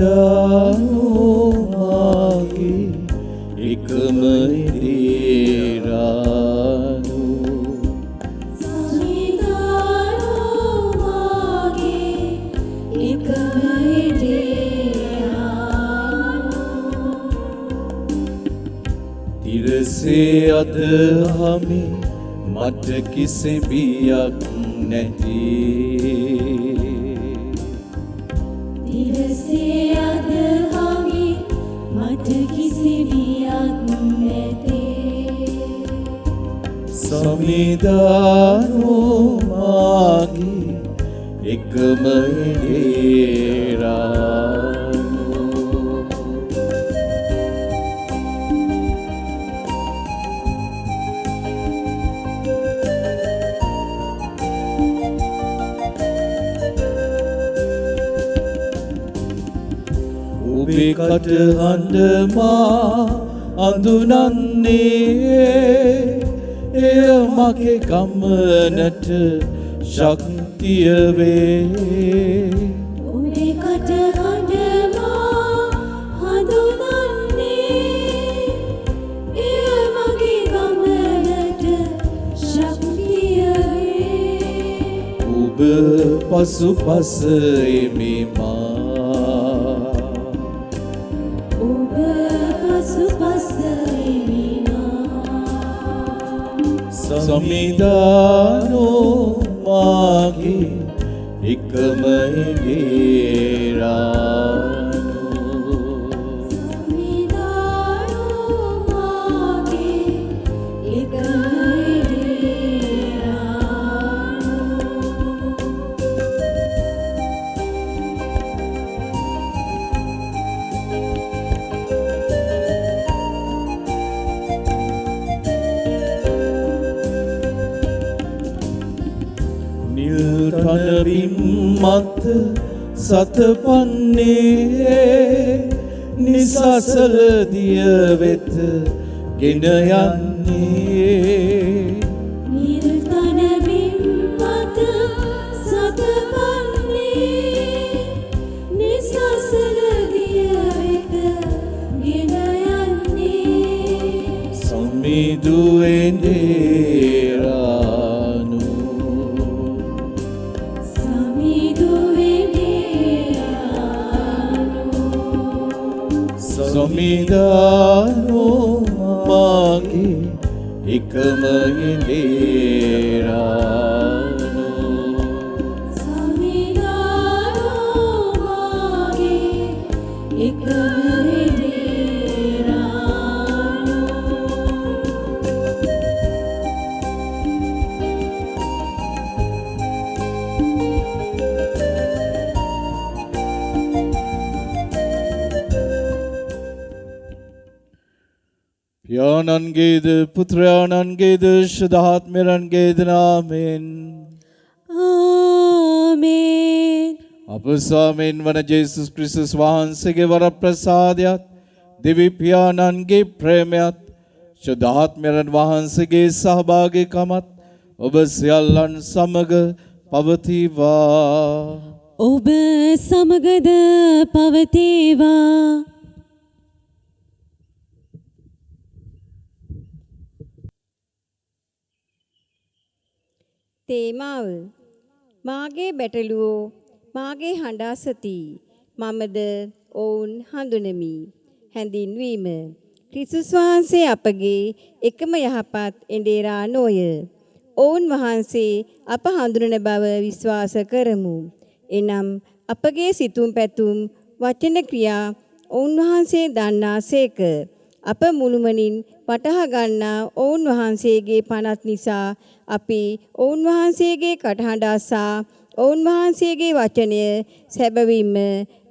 සමිදානෝ මාගේ එකම දේරානෝ සමිදානෝ මාගේ එකම දේරානෝ තිරසේ අද හමි මට කිසි බියක් නැති තිරසේ අද හමි මට කිසි බියක් නැති සමිදානෝ මාගේ එකම දේරානෝ ඔබේ කටහඬ මා අඳුනන්නේ එය මගේ ගමනට ශක්තිය වේ ඔබේ කටහඬ මා හඳුනන්නේ එය මගේ ගමනට ශක්තිය වේ ඔබ පසුපස එමි මා ඔබ පසුපස එමිමා සමිදානෝ මාගේ එකම දේරානෝ සමිදානෝ මාගේ එකම නිල් කනබිම් මත සතපන්නේ නිසසල දිය වෙත ගෙන යන්නේ නිල් තනබිම් මත සතපන්නේ නිසසල දිය වෙත ගෙන යන්නේ සමිදුවෙන් දේරානෝ සමිදානෝ මාගේ එකම දේරානෝ සමිදානෝ මාගේ එකම පියාණන්ගේද පුත්‍රයාණන්ගේද ශුද්ධාත්මයන්ගේද නාමයෙන් ආමේන් අප ස්වාමීන් වන ජේසුස් ක්‍රිස්තුස් වහන්සේගේ වරප්‍රසාදයත් දෙවි පියාණන්ගේ ප්‍රේමයත් ශුද්ධාත්මයන් වහන්සේගේ සහභාගීකමත් ඔබ සියල්ලන් සමග පවතිවා ඔබ සමගද පවතිවා තේමාව මාගේ බැටළුවෝ මාගේ හඬාසති මමද ඔවුන් හඳුනමි හැඳින්වීම ක්‍රිස්තුස් වහන්සේ අපගේ එකම යහපත් එඬේරා නොය ඔවුන් වහන්සේ අප හඳුනන බව විශ්වාස කරමු එනම් අපගේ සිතුම් පැතුම් වචන ක්‍රියා ඔවුන් වහන්සේ දන්නාසේක අප මුළුමනින් වටහා ගන්නා ඔවුන් වහන්සේගේ පනත් නිසා අපි ඔවුන් වහන්සේගේ කටහඬ අසා ඔවුන් වහන්සේගේ වචනය සැබවින්ම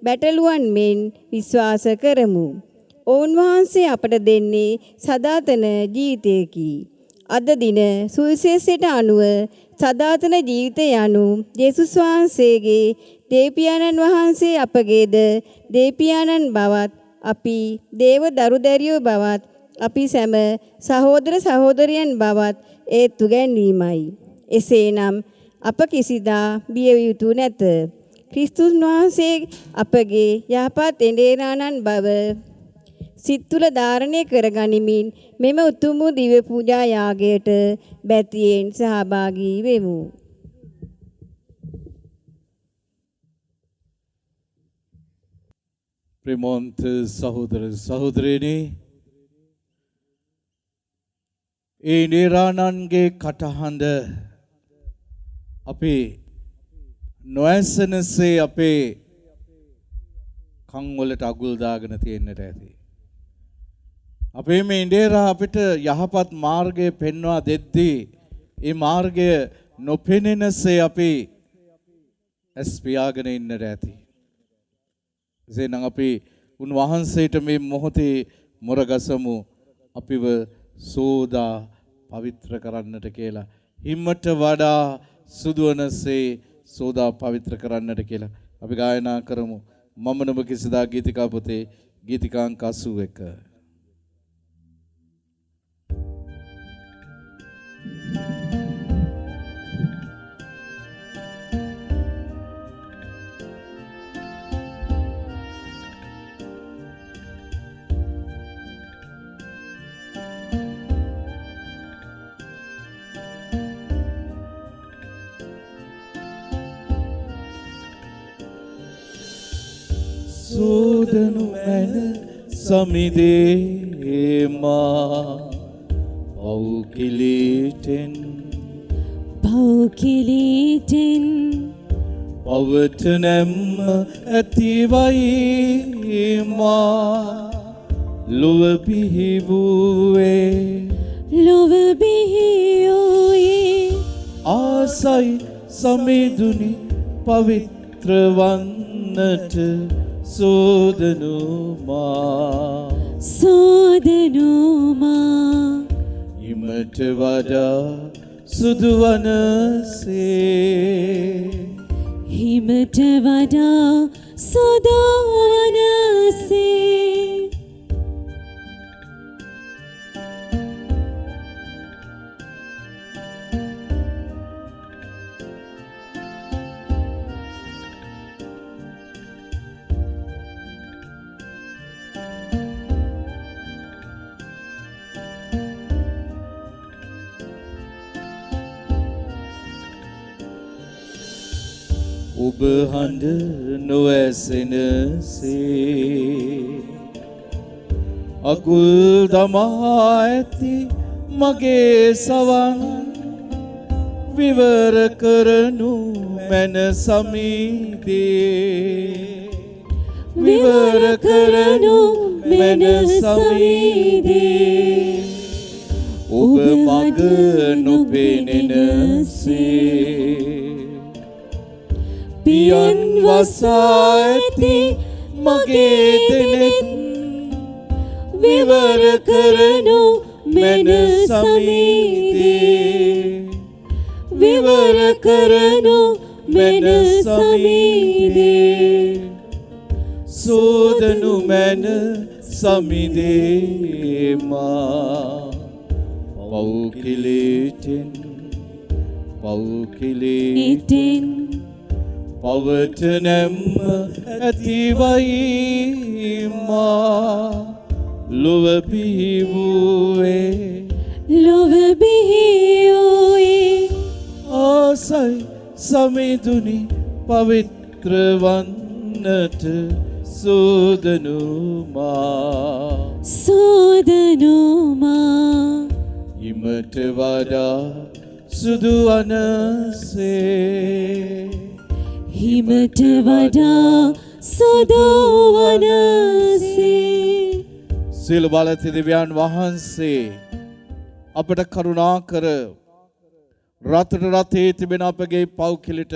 බැටළුවන් මෙන් විශ්වාස කරමු. ඔවුන් වහන්සේ අපට දෙන්නේ සදාතන ජීවිතයකි. අද දින සුවිශේෂයට අනුව සදාතන ජීවිතය යනු යේසුස් වහන්සේගේ දේවපියාණන් වහන්සේ අපගේද දේවපියාණන් බවත් අපි දේව දරුදැරියෝ බවත් අපි සැම සහෝදර සහෝදරියන් බවත් ඒත්තු ගැන්වීමයි. එසේනම් අප කිසිදා බිය යුතු නැත. ක්‍රිස්තුස් වහන්සේ අපගේ යහපත් එඬේරාණන් බව සිත් තුළ ධාරණය කරගනිමින් මෙම උතුම් වූ දිව්‍ය පූජා යාගයට බැතියෙන් සහභාගී වෙමු. ප්‍රේමවන්ත සහෝදර සහෝදරියනි, ඒ නේරාණන්ගේ කටහඬ අපේ නොඇසෙනසේ අපේ කන් වලට අගුල් දාගෙන තියෙන්නට ඇති. අපේ මේ ඉන්දේරා අපිට යහපත් මාර්ගය පෙන්වා දෙද්දී ඒ මාර්ගය නොපෙනෙනසේ අපි ඇස් පියාගෙන ඉන්නට ඇති. එසේනම් අපි උන්වහන්සේට මේ මොහොතේ මොරගසමු, අපිව සෝදා පවිත්‍ර කරන්නට කියලා. හිමට වඩා සුදුවනසේ සෝදා පවිත්‍ර කරන්නට කියලා අපි ගායනා කරමු. මම නුඹ කිසිදා ගීතිකා පොතේ ගීතිකාංක 81. සෝදනු මැන සමිදේමා පෞකිලීටෙන් පවට නැම්ම ඇතිවයිමා ලොව බිහිවූයේ ආසයි සමිඳුනි පවිත්‍ර වන්නට සෝදනුමා ඉමට වඩා සුදුවනසේ ඔබ හඬ නොඇසෙනසේ අකුල් දමා ඇති මගේ සවන් විවර කරනු මැන සමීදේ ඔබ මග නොපෙනෙනසේ පියන් වසා ඇති මගේ දෙනෙත් විවර කරනු මැන සමීදේ සෝදනු මැන සමිදේමා පෞකිලීටෙන් පවට නැම්ම ඇතිවයිමා ලොව බිහිවූයේ ආසයි සමිඳුනි පවිත්‍ර වන්නට සෝදනුමා ඉමට වඩා සුදුවනසේ සියලු බලති දෙවියන් වහන්සේ අපට කරුණා කර රතේ තිබෙන අපගේ පව්කිලිට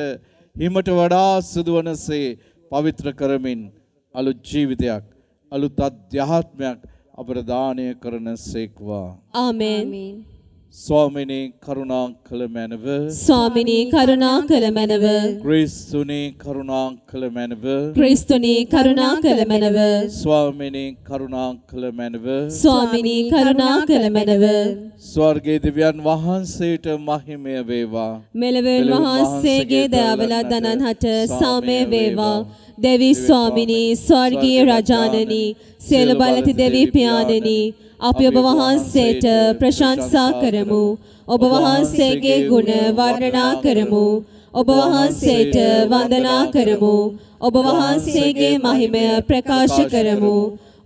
හිමට වඩා සුදුවනසේ පවිත්‍ර කරමින් අලුත් ජීවිතයක්, අලුත් අධ්‍යාත්මයක් අපට දානය කරන සේක්වා. ආමේන්. ස්වාමිනේ කරුණා කළ මැනව ස්වාමිනී කරුණා කළ මැනව ක්‍රිස්තුනේ කරුණා කළ මැනව ක්‍රිස්තුනී කරුණා කළ මැනව ස්වාමිනේ කරුණා කළ මැනව ස්වාමිනී කරුණා කළ මැනව ස්වර්ගයේ දෙවියන් වහන්සේට මහිමය වේවා මෙලෙවල් වහන්සේගේ දයාවල දනන්හට සාමය වේවා දෙවි ස්වාමිනී ස්වර්ගීය රජාණනි සියලු බලති දෙවි පියාණනි අපි ඔබ වහන්සේට ප්‍රශංසා කරමු ඔබ වහන්සේගේ ගුණ වර්ණනා කරමු ඔබ වහන්සේට වන්දනා කරමු ඔබ වහන්සේගේ මහිමය ප්‍රකාශ කරමු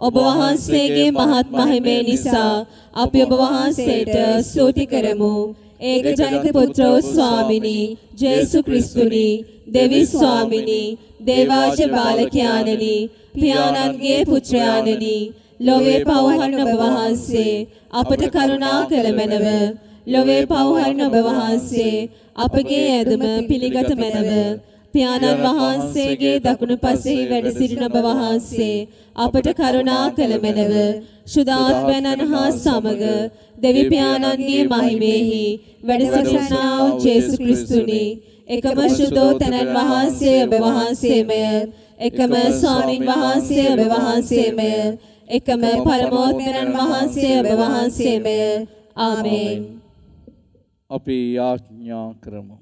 ඔබ වහන්සේගේ මහත් මහිමය නිසා අපි ඔබ වහන්සේට ස්තුති කරමු ඒක ජනිත පුත්‍රෝ ස්වාමිනී ජේසු ක්‍රිස්තුනි දෙවි ස්වාමිනී දේවාජ බාලකයාණනි පියාණන්ගේ පුත්‍රයාණනි ලොවේ පවහරන ඔබ වහන්සේ අපට කරුණා කළ මැනව ලොවේ පවහරන ඔබ වහන්සේ අපගේ ඇදුම පිළිගත මැනව පියාණන් වහන්සේගේ දකුණු පසෙහි වැඩ සිටින ඔබ වහන්සේ අපට කරුණා කළ මැනව ශුද්ධාත්මයන්න් හා සමග දෙවි පියාණන්ගේ මහිමෙහි වැඩ සිටිනා වූ ජේසු ක්‍රිස්තුනි එකම ශුද්ධෝතනන් වහන්සේ ඔබ වහන්සේමය එකම ස්වාමින් වහන්සේ ඔබ වහන්සේමය එකම පරමෝත්තමයන් වහන්සේ ඔබ වහන්සේමය ආමේන් අපි යාඥා කරමු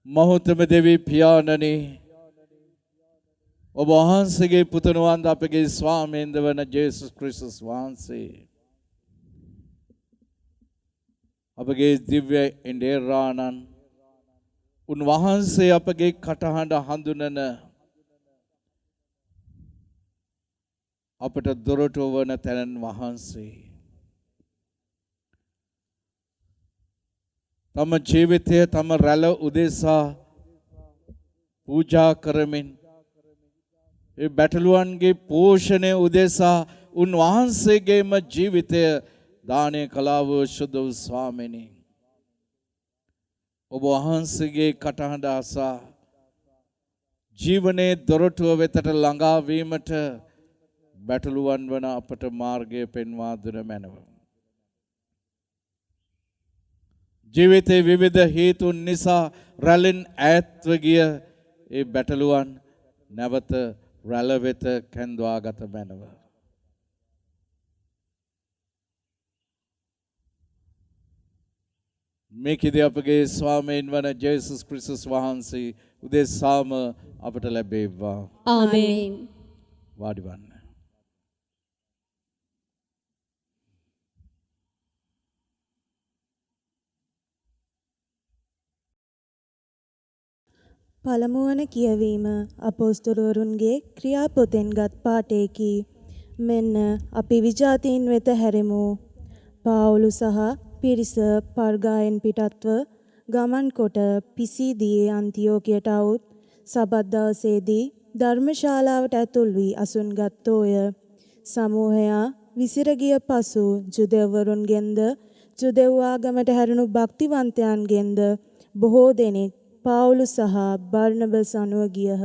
මහෝත්තම දෙවි පියාණනි ඔබ වහන්සේගේ පුතණුවන් අපගේ ස්වාමීන් වන ජේසුස් ක්‍රිස්තුස් වහන්සේ අපගේ දිව්‍ය ඉන්දේරාණන් උන්වහන්සේ අපගේ කටහඬ හඳුනන අපට දොරටු වන තැනන් වහන්සේ තම ජීවිතය තම රැළ උදෙසා පූජා කරමින් ඒ බැටළුවන්ගේ පෝෂණය උදෙසා උන්වහන්සේගේම ජීවිතය දානය කළා වූ ශුද්ධ වූ ස්වාමිනී ඔබ වහන්සේගේ කටහඬ අසා ජීවනයේ දොරටුව වෙතට ළඟා වීමට බැටළුවන් වන අපට මාර්ගය පෙන්වා දුන මැනව. ජීවිතයේ විවිධ හේතුන් නිසා රැළෙන් ඈත්ව ගිය ඒ බැටළුවන් නැවත රැළ වෙත කැඳවාගත මැනව. මේකෙදී අපගේ ස්වාමීන් වන ජේසුස් ක්‍රිස්තුස් වහන්සේ උදෙසාම අපට ලැබේවා. ආමේන්. වාඩි වන්න. පළමුවන කියවීම අපොස්තලවරුන්ගේ ක්‍රියාපොතෙන්ගත් පාඨයකි. මෙන්න අපි විජාතීන් වෙත හැරෙමු. පාවුලු සහ පිරිස පර්ගායෙන් පිටත්ව ගමන් කොට පිසීදියේ අන්තිෝකියට අවුත් සබත් දවසේදී ධර්මශාලාවට ඇතුල් වී අසුන්ගත්තෝය. සමූහයා විසිර ගිය පසු ජුදෙව්වරුන්ගෙන්ද ජුදෙව් ආගමට හැරුණු භක්තිවන්තයන්ගෙන්ද බොහෝ දෙනෙක් පාවුලු සහ බර්නබස් අනුව ගියහ.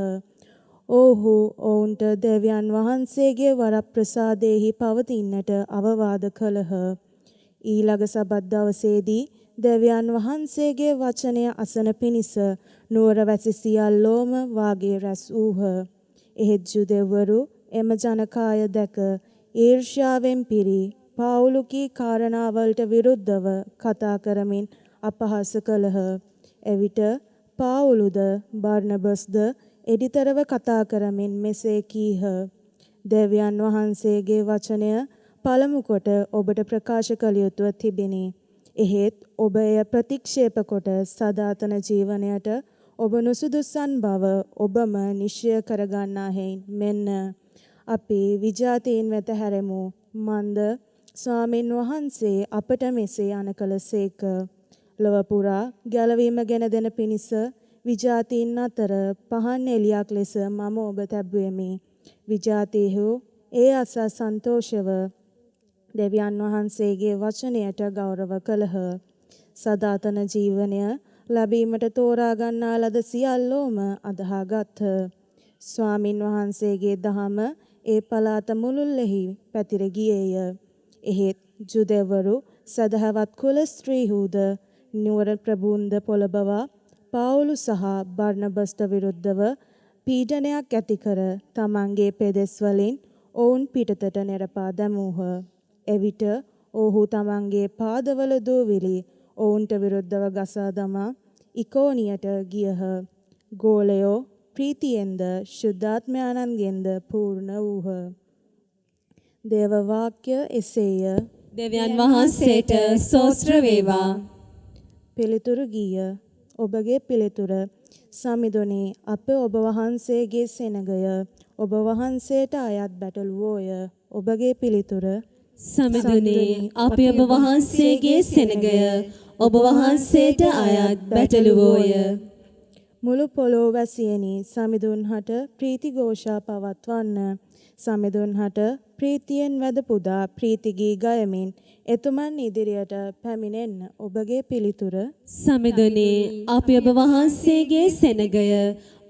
ඔවුහු ඔවුන්ට දෙවියන් වහන්සේගේ වරප්‍රසාදයෙහි පවතින්නට අවවාද කළහ. ඊළඟ සබත් දවසේදී දෙවියන් වහන්සේගේ වචනය අසන පිණිස නුවර වැසි සියල්ලෝම වාගේ රැස් වූහ. එහෙත් ජුදෙව්වරු එම ජනකාය දැක ඊර්ෂ්‍යාවෙන් පිරි පාවුලුගේ කාරණාවලට විරුද්ධව කතා කරමින් අපහාස කළහ. එවිට පාවුලුද බර්නබස්ද එඩිතරව කතා කරමින් මෙසේ කීහ. දෙවියන් වහන්සේගේ වචනය පළමු කොට ඔබට ප්‍රකාශ කළ යුතුව තිබිනි. එහෙත් ඔබ එය ප්‍රතික්ෂේප කොට සදාතන ජීවනයට ඔබ නුසුදුසන් බව ඔබම නිශ්චය කරගන්නා හේයින් මෙන්න අපි විජාතීන් වෙත හැරෙමු. මන්ද ස්වාමින් වහන්සේ අපට මෙසේ අන කළසේක. ලොව පුරා ගැලවීම ගැන දෙන පිණිස විජාතීන් අතර පහන් එලියක් ලෙස මම ඔබ තැබුවෙමි. විජාතීහු ඒ අසා සන්තෝෂව දෙවියන් වහන්සේගේ වචනයට ගෞරව කළහ. සදාතන ජීවනය ලැබීමට තෝරා ගන්නා ලද සියල්ලෝම අදහාගත්හ. ස්වාමින් වහන්සේගේ දහම ඒ පළාත මුළුල්ලෙහි පැතිර ගියේය. එහෙත් ජුදෙව්වරු සදහවත් කුල ස්ත්‍රීහුද නුවර ප්‍රභූන්ද පොළඹවා පාවුලු සහ බර්නබස්ට විරුද්ධව පීඩනයක් ඇති කර තමන්ගේ පෙදෙස් වලින් ඔවුන් පිටතට නෙරපා දැමූහ. එවිට ඔහු තමන්ගේ පාදවල දූවිලි ඔවුන්ට විරුද්ධව ගසා දමා ඉකෝනියට ගියහ. ගෝලයෝ ප්‍රීතියෙන්ද ශුද්ධාත්මයාණන්ගෙන්ද පූර්ණ වූහ. දේව වාක්‍ය එසේය. දෙවියන් වහන්සේට ස්තෝත්‍ර වේවා. පිළිතුරු ගීය. ඔබගේ පිළිතුර සමිඳුනේ අප ඔබ වහන්සේගේ සෙනගය ඔබ වහන්සේට අයත් බැටළුවෝය. ඔබගේ පිළිතුර සමිඳුනේ අපි ඔබ වහන්සේගේ සෙනගය ඔබ වහන්සේට අයත් බැටළුවෝය. මුළු පොළොව වැසියනි සමිඳුන්හට ප්‍රීති ഘോഷා පවත්වන්න. සමිඳුන්හට ප්‍රීතියෙන් වැද පුදා ප්‍රීතිගී ගයමින් එතුමන් ඉදිරියට පැමිණෙන්න. ඔබගේ පිළිතුර සමිඳුනේ අපි ඔබ වහන්සේගේ සෙනගය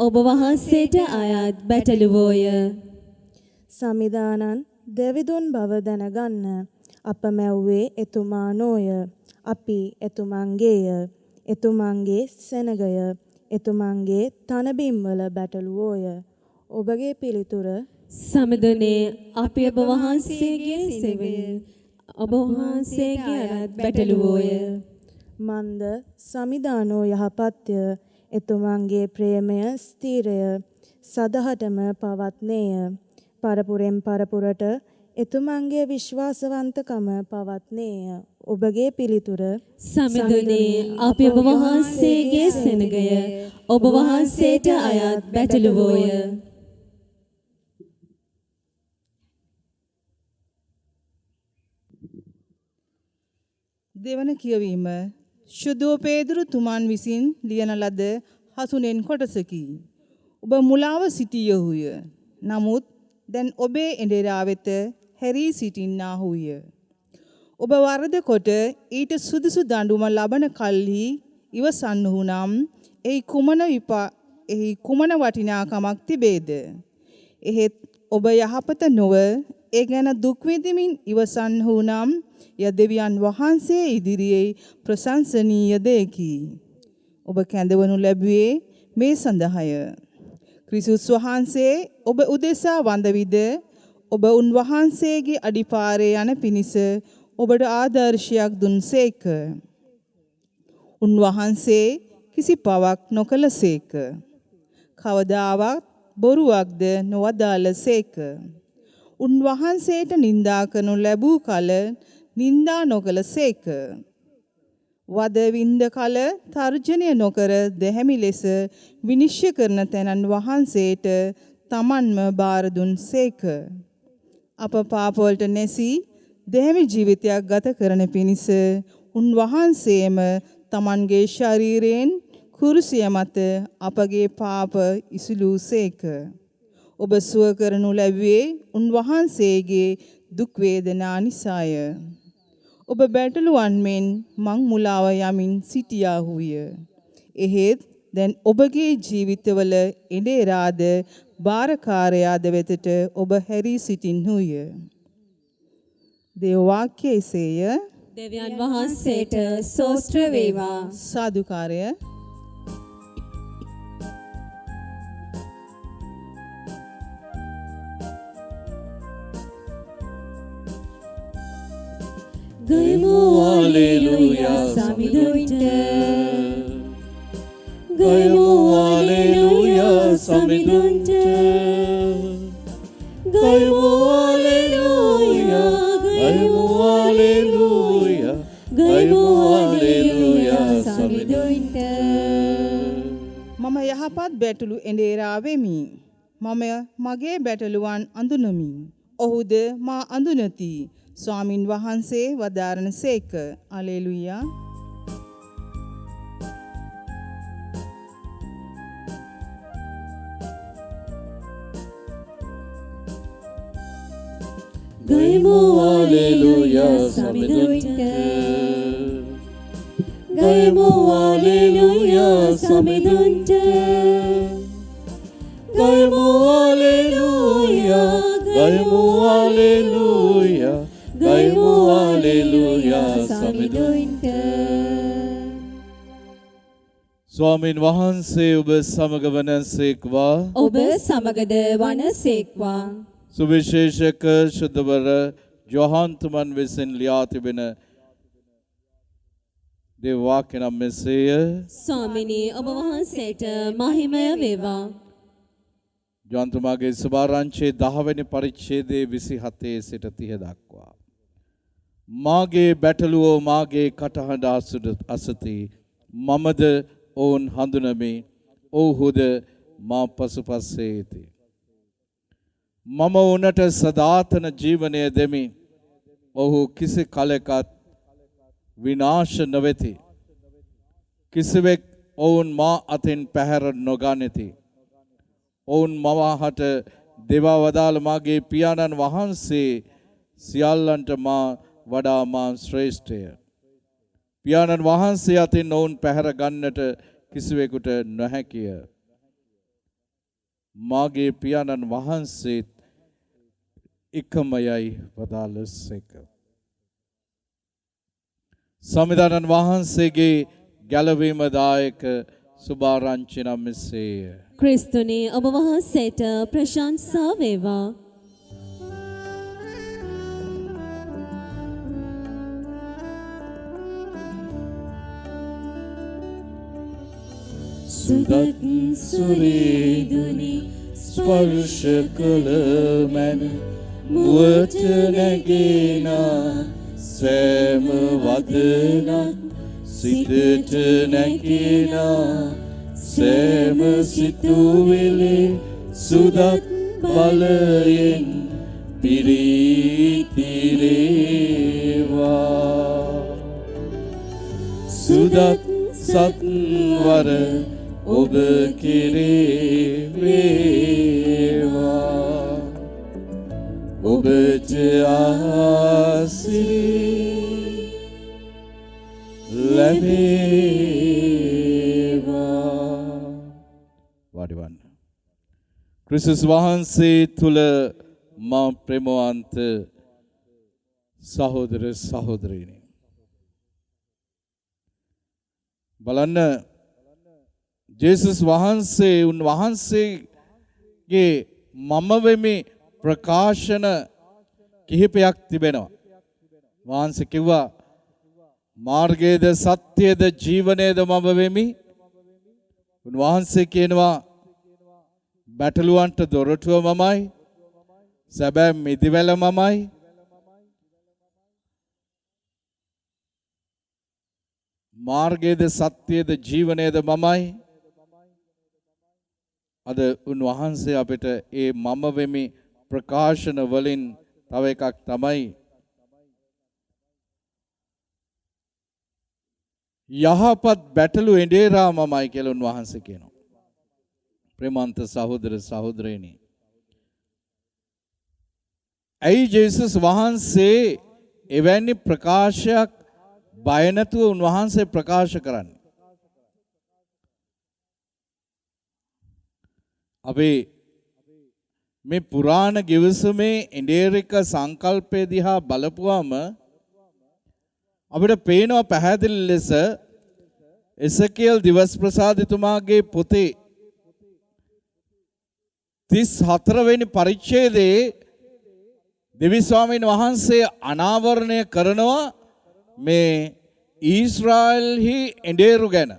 ඔබ වහන්සේට අයත් බැටළුවෝය. සමිදානන් දෙවිදුන් බව දැනගන්න. අප මැව්වේ එතුමා නොය. අපි එතුමන්ගේය. එතුමන්ගේ සෙනගය එතුමන්ගේ තනබිම්වල බැටළුවෝය. ඔබගේ පිළිතුර සමිඳුනේ අපි ඔබ වහන්සේගේ සෙවය ඔබ වහන්සේගේ අයත් බැටළුවෝය. මන්ද සමිදානෝ යහපත්ය. එතුමන්ගේ ප්‍රේමය ස්ථීරය සදහටම පවත්නේය. පරපුරෙන් පරපුරට එතුමන්ගේ විශ්වාසවන්තකම පවත්නේය. ඔබගේ පිළිතුර සමිඳුනේ අපි ඔබ වහන්සේගේ සෙනගය ඔබ වහන්සේට අයත් බැටළුවෝය. දෙවන කියවීම ශුද්ධෝ පේදුරු තුමන් විසින් ලියන ලද හසුනෙන් කොටසකි. ඔබ මුලාව සිටියහුය. නමුත් දැන් ඔබේ එඬරා වෙත හැරී සිටින්නාහුය. ඔබ වරද කොට ඊට සුදුසු දඬුවම ලබන කල්හි ඉවසන්නහු නම් එහි කුමන වටිනාකමක් තිබේද? එහෙත් ඔබ යහපත නොව ඒ ගැන දුක් විඳිමින් ඉවසන්නහු නම් ය දෙවියන් වහන්සේ ඉදිරියේ ප්‍රශංසනීය දෙයකි. ඔබ කැඳවනු ලැබුවේ මේ සඳහාය. ක්‍රිස්තුස් වහන්සේ ඔබ උදෙසා වඳ විද ඔබ උන්වහන්සේගේ අඩිපාරේ යන පිණිස ඔබට ආදර්ශයක් දුන්සේක. උන්වහන්සේ කිසි පවක් නොකළසේක. කවදාවත් බොරුවක්ද නොවදාළසේක. උන්වහන්සේට නින්දා කරනු ලැබූ කල නින්දා නොකළසේක. වද වින්ද කල තර්ජනය නොකර දැහැමි ලෙස විනිශ්චය කරන තැනන් වහන්සේට තමන්ම බාර දුන්සේක. අප පාපවලට නැසී දැහැමි ජීවිතයක් ගත කරන පිණිස උන්වහන්සේම තමන්ගේ ශරීරයෙන් කුරුසිය මත අපගේ පාප ඉසිලූසේක. ඔබ සුව කරනු ලැබුවේ උන්වහන්සේගේ දුක් වේදනා නිසාය. ඔබ බැටළුවන් මෙන් මං මුලාව යමින් සිටියාහුය. එහෙත් දැන් ඔබගේ ජීවිතවල එඬරාද බාරකාරයාද වෙතට ඔබ හැරී සිටින්හුය. දේව වාක්‍ය එසේය. දෙවියන් වහන්සේට ස්තෝත්‍ර වේවා. සාදුකාරය. ගයමු හalleluya සමිඳුන්ට. ගයමු හalleluya සමිඳුන්ට. ගයමු හalleluya. ගයමු හalleluya. ගයමු හalleluya සමිඳුන්ට. මම යහපත් බැටළු එඬරා වෙමි. මම මගේ බැටළුවන් අඳුනමි. ඔහුද මා අඳුනති. ස්වාමින් වහන්සේ වදාරන සේක. හalleluya. ගයමු හalleluya සමිඳුන්ට. ගයමු හalleluya සමිඳුන්ට. ගයමු හalleluya. ගයමු හalleluya. ගයමු හලෙලූයා සමිඳුන්ට. ස්වාමීන් වහන්සේ ඔබ සමග වනසේක්වා. ඔබ සමගද වනසේක්වා. සුවිශේෂක ශුද්ධවර යොහන්තුමන් විසින් ලියා තිබෙන දේ වාක්‍ය නම් මෙසේය. ස්වාමිනී ඔබ වහන්සේට මහිමය වේවා. යොහන්තුමාගේ සුභාරංචියේ 10 වෙනි පරිච්ඡේදයේ 27 සිට 30 දක්වා. මාගේ බැටළුවෝ මාගේ කටහඬ අසති. මමද ඔවුන් හඳුනමි. ඔව්හුද මා පසුපස්සේ ඇති. මම උනට සදාතන ජීවනය දෙමි. ඔහු කිසි කලෙකත් විනාශ නොවෙති. කිසිවෙක් ඔවුන් මා අතින් පැහැර නොගනිති. ඔවුන් මවාහට දෙවා වදාළ මාගේ පියාණන් වහන්සේ සියල්ලන්ට මා වඩා මා ශ්‍රේෂ්ඨය. පියාණන් වහන්සේ අතින් ඔවුන් පැහැර ගන්නට කිසිවෙකුට නොහැකිය. මාගේ පියාණන් වහන්සේත් එකමයයි වදාළසේක. සමිඳානන් වහන්සේගේ ගැලවීමදායක සුභාරංචි නම් මෙසේය. ක්‍රිස්තුනි ඔබ වහන්සේට ප්‍රශංසා වේවා. සුදත් සුරේදුනි ස්පර්ශ කළ මැන මුවට නැගෙන සෑම වදනක් සිතට නැගෙන සෑම සිතුවිලි සුදත් බලයෙන් පිරිතිරේවා. සුදත් සත්වර ඔබ කෙරේ වේවා. ඔබට ආශිර්වාද ලැබේවා. වඩවන්න. ක්‍රිස්තුස් වහන්සේ තුල මා ප්‍රේමවන්ත සහෝදර සහෝදරියනි, බලන්න ජේසුස් වහන්සේ උන්වහන්සේගේ මම වෙමි ප්‍රකාශන කිහිපයක් තිබෙනවා. වහන්සේ කිව්වා මාර්ගයේද සත්‍යයේද ජීවනයේද මම වෙමි. උන්වහන්සේ කියනවා බැටළුවන්ට දොරටුව මමයි, සැබෑ මිදිවැල මමයි. මාර්ගයේද සත්‍යයේද ජීවනයේද මමයි. අද උන්වහන්සේ අපිට ඒ මම වෙමි ප්‍රකාශන වලින් තව එකක් තමයි යහපත් බැටළු එඬේරා මමයි කියලා උන්වහන්සේ කියනවා. ප්‍රේමන්ත සහෝදර සහෝදරයනි, ඇයි ජේසුස් වහන්සේ එවැනි ප්‍රකාශයක් බය නැතුව උන්වහන්සේ ප්‍රකාශ කරන්නේ? අපි මේ පුරාණ ගිවිසුමේ එඬේරික සංකල්පය දිහා බලපුවාම අපිට පේනවා පැහැදිලි ලෙස එසකියල් දිවස් ප්‍රසාදිතුමාගේ පොතේ 34 වෙනි පරිච්ඡේදයේ දෙවි ස්වාමීන් වහන්සේ අනාවරණය කරනවා මේ ඊශ්‍රායෙල්හි එඬේරු ගැන.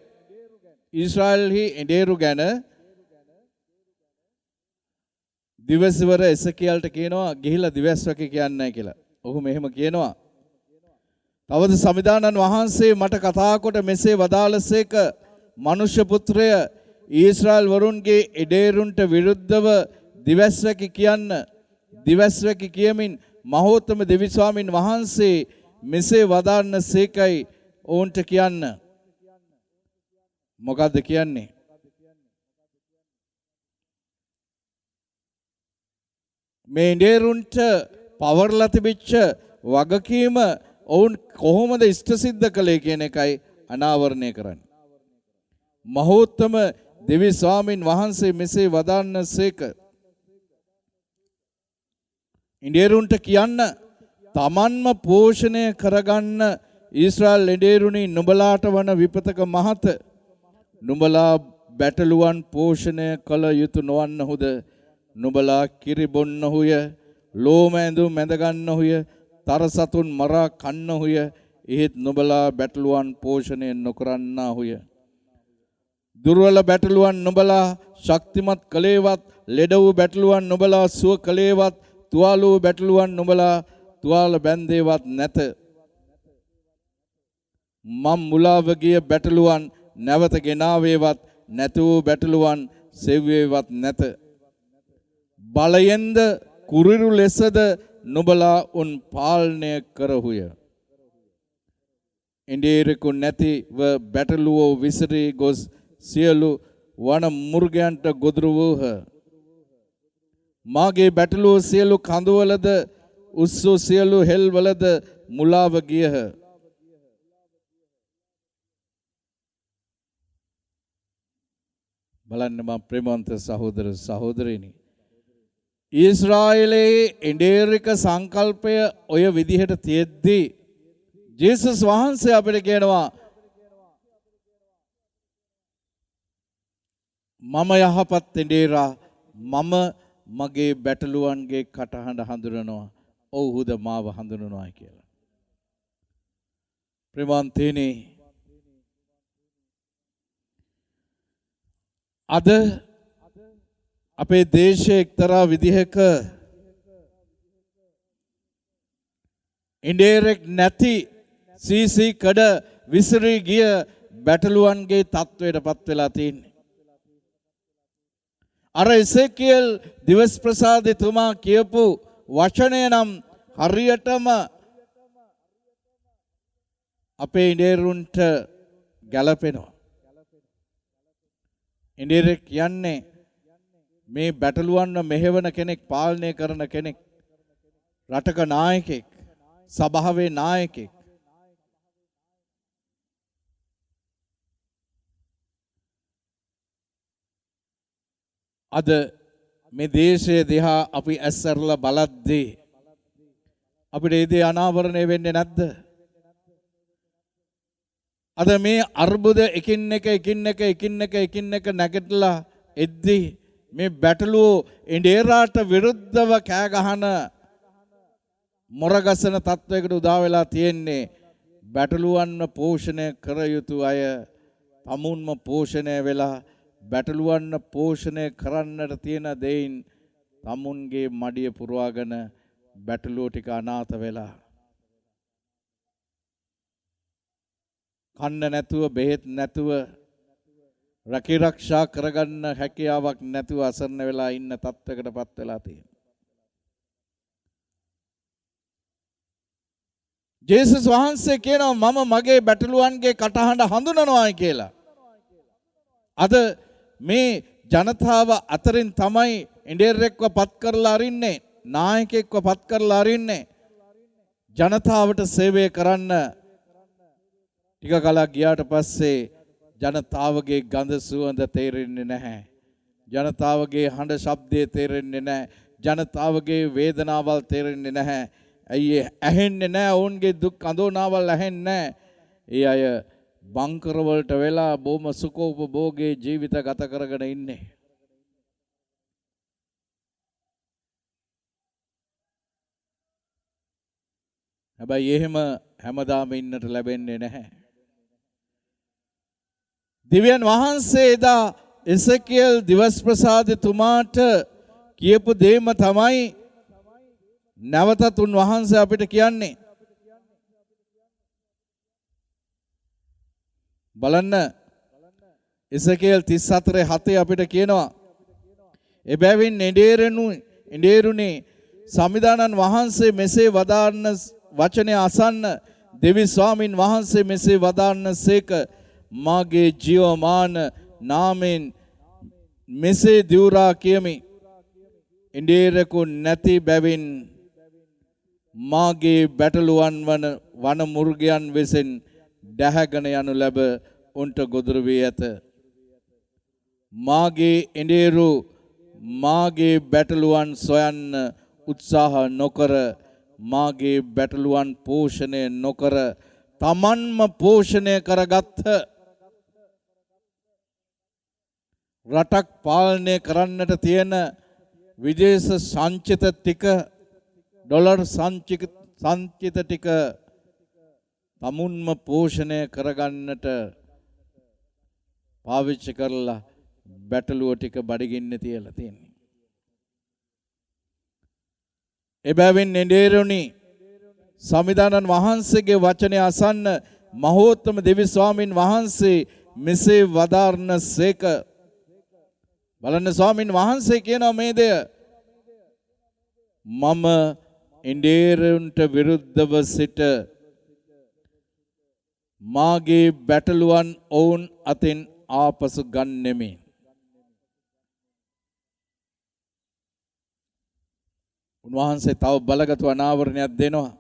ඊශ්‍රායෙල්හි එඬේරු ගැන දිවස්වර එසකියල්ට කියනවා ගිහිලා දිවස්වක කියන්නේ කියලා. ඔහු මෙහෙම කියනවා. තවද සමිදානන් වහන්සේ මට කතා කොට මෙසේ වදාළසේක, මනුෂ්‍ය පුත්‍රය ඊශ්‍රායෙල් වරුන්ගේ එඬේරුන්ට විරුද්ධව දිවස්වැකි කියන්න. දිවස්වැකි කියමින් මහෝත්තම දෙවි ස්වාමින් වහන්සේ මෙසේ වදාන්න සේකයි ඔවුන්ට කියන්න. මොකද්ද කියන්නේ? මේ එඬේරුන්ට පවර්ලා තිබිච්ච වගකීම ඔවුන් කොහොමද ඉෂ්ට සිද්ධ කළේ කියන එකයි අනාවරණය කරන්නේ. මහෝත්තම දෙවි ස්වාමින් වහන්සේ මෙසේ වදාන්න සේක. එඬේරුන්ට කියන්න තමන්ම පෝෂණය කරගන්න ඊශ්‍රායල් එඬේරුනි නුඹලාට වන විපතක මහත නුඹලා බැටළුවන් පෝෂණය කළ යුතු නොවන්නහුද නුඹලා කිරි බොන්නහුය ලෝම ඇඳුම් මැදගන්නහුය තරසතුන් මරා කන්නහුය එහෙත් නුඹලා බැටළුවන් පෝෂණය නොකරන්නාහුය දුර්වල බැටළුවන් නුඹලා ශක්තිමත් කළේවත් ලෙඩ වූ බැටළුවන් නුඹලා සුව කළේවත් තුවාල වූ බැටළුවන් නුඹලා තුවාල බැන්දේවත් නැත මම් මුලාව ගිය බැටළුවන් නැවත ගෙනාවේවත් නැත වූ බැටළුවන් සෙව්වේවත් නැත බලයෙන්ද කුරිරු ලෙසද නුඹලා උන් පාලනය කරහුය එඬේරෙකු නැතිව බැටළුවෝ විසිරී ගොස් සියලු වන මුර්ගයන්ට ගොදුරු වූහ මාගේ බැටළුවෝ සියලු කඳුවලද උස්සු සියලු හෙල්වලද මුලාව ගියහ බලන්න මම ප්‍රේමවන්ත සහෝදර සහෝදරිනි ඊශ්‍රායලයේ එඬේරික සංකල්පය ඔය විදිහට තියෙද්දී ජේසුස් වහන්සේ අපිට කියනවා මම යහපත් එඬේරා මම මගේ බැටළුවන්ගේ කටහඬ හඳුනනවා ඔව්හුද මාව හඳුනනවා කියලා ප්‍රේමවන්තයනි අද අපේ දේශයේ එක්තරා විදිහක එඬේරෙක් නැති සීසී කඩ විසිරී ගිය බැටළුවන්ගේ තත්වයට පත් වෙලා තියෙන්නේ. අර එසේකියල් දිවස් ප්‍රසාදිතුමා කියපු වචනය නම් හරියටම අපේ එඬේරුන්ට ගැලපෙනවා. එඬේරෙක් කියන්නේ මේ බැටළුවන්ව මෙහෙවන කෙනෙක් පාලනය කරන කෙනෙක් රටක නායකෙක් සභාවේ නායකෙක් අද මේ දේශය දිහා අපි ඇස්සරලා බලද්දී අපිට ඒ දේ අනාවරණය වෙන්නේ නැද්ද? අද මේ අර්බුද එකින් එක නැගිටලා එද්දී මේ බැටළුවෝ එඬේරාට විරුද්ධව කෑ ගහන මොරගසන තත්වයකට උදා වෙලා තියෙන්නේ. බැටළුවන්ව පෝෂණය කර යුතු අය තමුන්ම පෝෂණය වෙලා බැටළුවන්ව පෝෂණය කරන්නට තියෙන දෙයින් තමුන්ගේ මඩිය පුරවාගෙන බැටළුවෝ ටික අනාථ වෙලා කන්න නැතුව බෙහෙත් නැතුව රැකිරක්ෂා කරගන්න හැකියාවක් නැතුව අසරණ වෙලා ඉන්න තත්ත්වයකටපත් වෙලා තියෙනවා. ජේසුස් වහන්සේ කියනවා මම මගේ බැටළුවන්ගේ කටහඬ හඳුනනවායි කියලා. අද මේ ජනතාව අතරින් තමයි එඬේරෙක්ව පත් කරලා අරින්නේ, නායකයෙක්ව පත් කරලා අරින්නේ. ජනතාවට සේවය කරන්න ටික කලක් ගියාට පස්සේ ජනතාවගේ ගඳ සුවඳ තේරෙන්නේ නැහැ. ජනතාවගේ හඬ ශබ්දය තේරෙන්නේ නැහැ. ජනතාවගේ වේදනාවල් තේරෙන්නේ නැහැ. ඇයි ඇහෙන්නේ නැහැ? ඔවුන්ගේ දුක් අඳෝනාවල් ඇහෙන්නේ නැහැ. ඒ අය බංකර වලට වෙලා බොහොම සුඛෝපභෝගී ජීවිත ගත කරගෙන ඉන්නේ. හැබැයි එහෙම හැමදාම ඉන්නට ලැබෙන්නේ නැහැ. දිව්‍යන් වහන්සේ එදා එසේකියල් දිවස් ප්‍රසාදිතුමාට කියපු දෙයම තමයි නැවතත් උන්වහන්සේ අපිට කියන්නේ. බලන්න එසේකියල් 34:7 අපිට කියනවා එබැවින් එඬේරුනේ සමිදානන් වහන්සේ මෙසේ වදාරන වචනය අසන්න දෙවි ස්වාමින් වහන්සේ මෙසේ වදාරනසේක මාගේ ජීවමාන නාමෙන් මෙසේ දිවුරා කියමි එඬේරෙකු නැති බැවින් මාගේ බැටළුවන් වන මුර්ගයන් විසින් දැහැගෙන යනු ලැබ උන්ට ගොදුරු වී ඇත. මාගේ එඬේරු මාගේ බැටළුවන් සොයන්න උත්සාහ නොකර මාගේ බැටළුවන් පෝෂණය නොකර තමන්ම පෝෂණය කරගත්ත රටක් පාලනය කරන්නට තියෙන විදේශ සංචිත ටික ඩොලර් සංචිත ටික තමුන්ම පෝෂණය කරගන්නට පාවිච්චි කරලා බැටළුව ටික බඩගින්න තියලා තියෙනවා. එබැවින් නෙඩේරුනි සමිදානන් වහන්සේගේ වචනය අසන්න මහෝත්තම දෙවි ස්වාමින් වහන්සේ මෙසේ වදාරන සේක. බලන්න ස්වාමින් වහන්සේ කියනවා මේ දෙය මම ඉන්දේරුන්ට විරුද්ධව සිට මාගේ බැටළුවන් ඔවුන් අතින් ආපසු ගන්නෙමි. උන්වහන්සේ තව බලගත් අනාවරණයක් දෙනවා.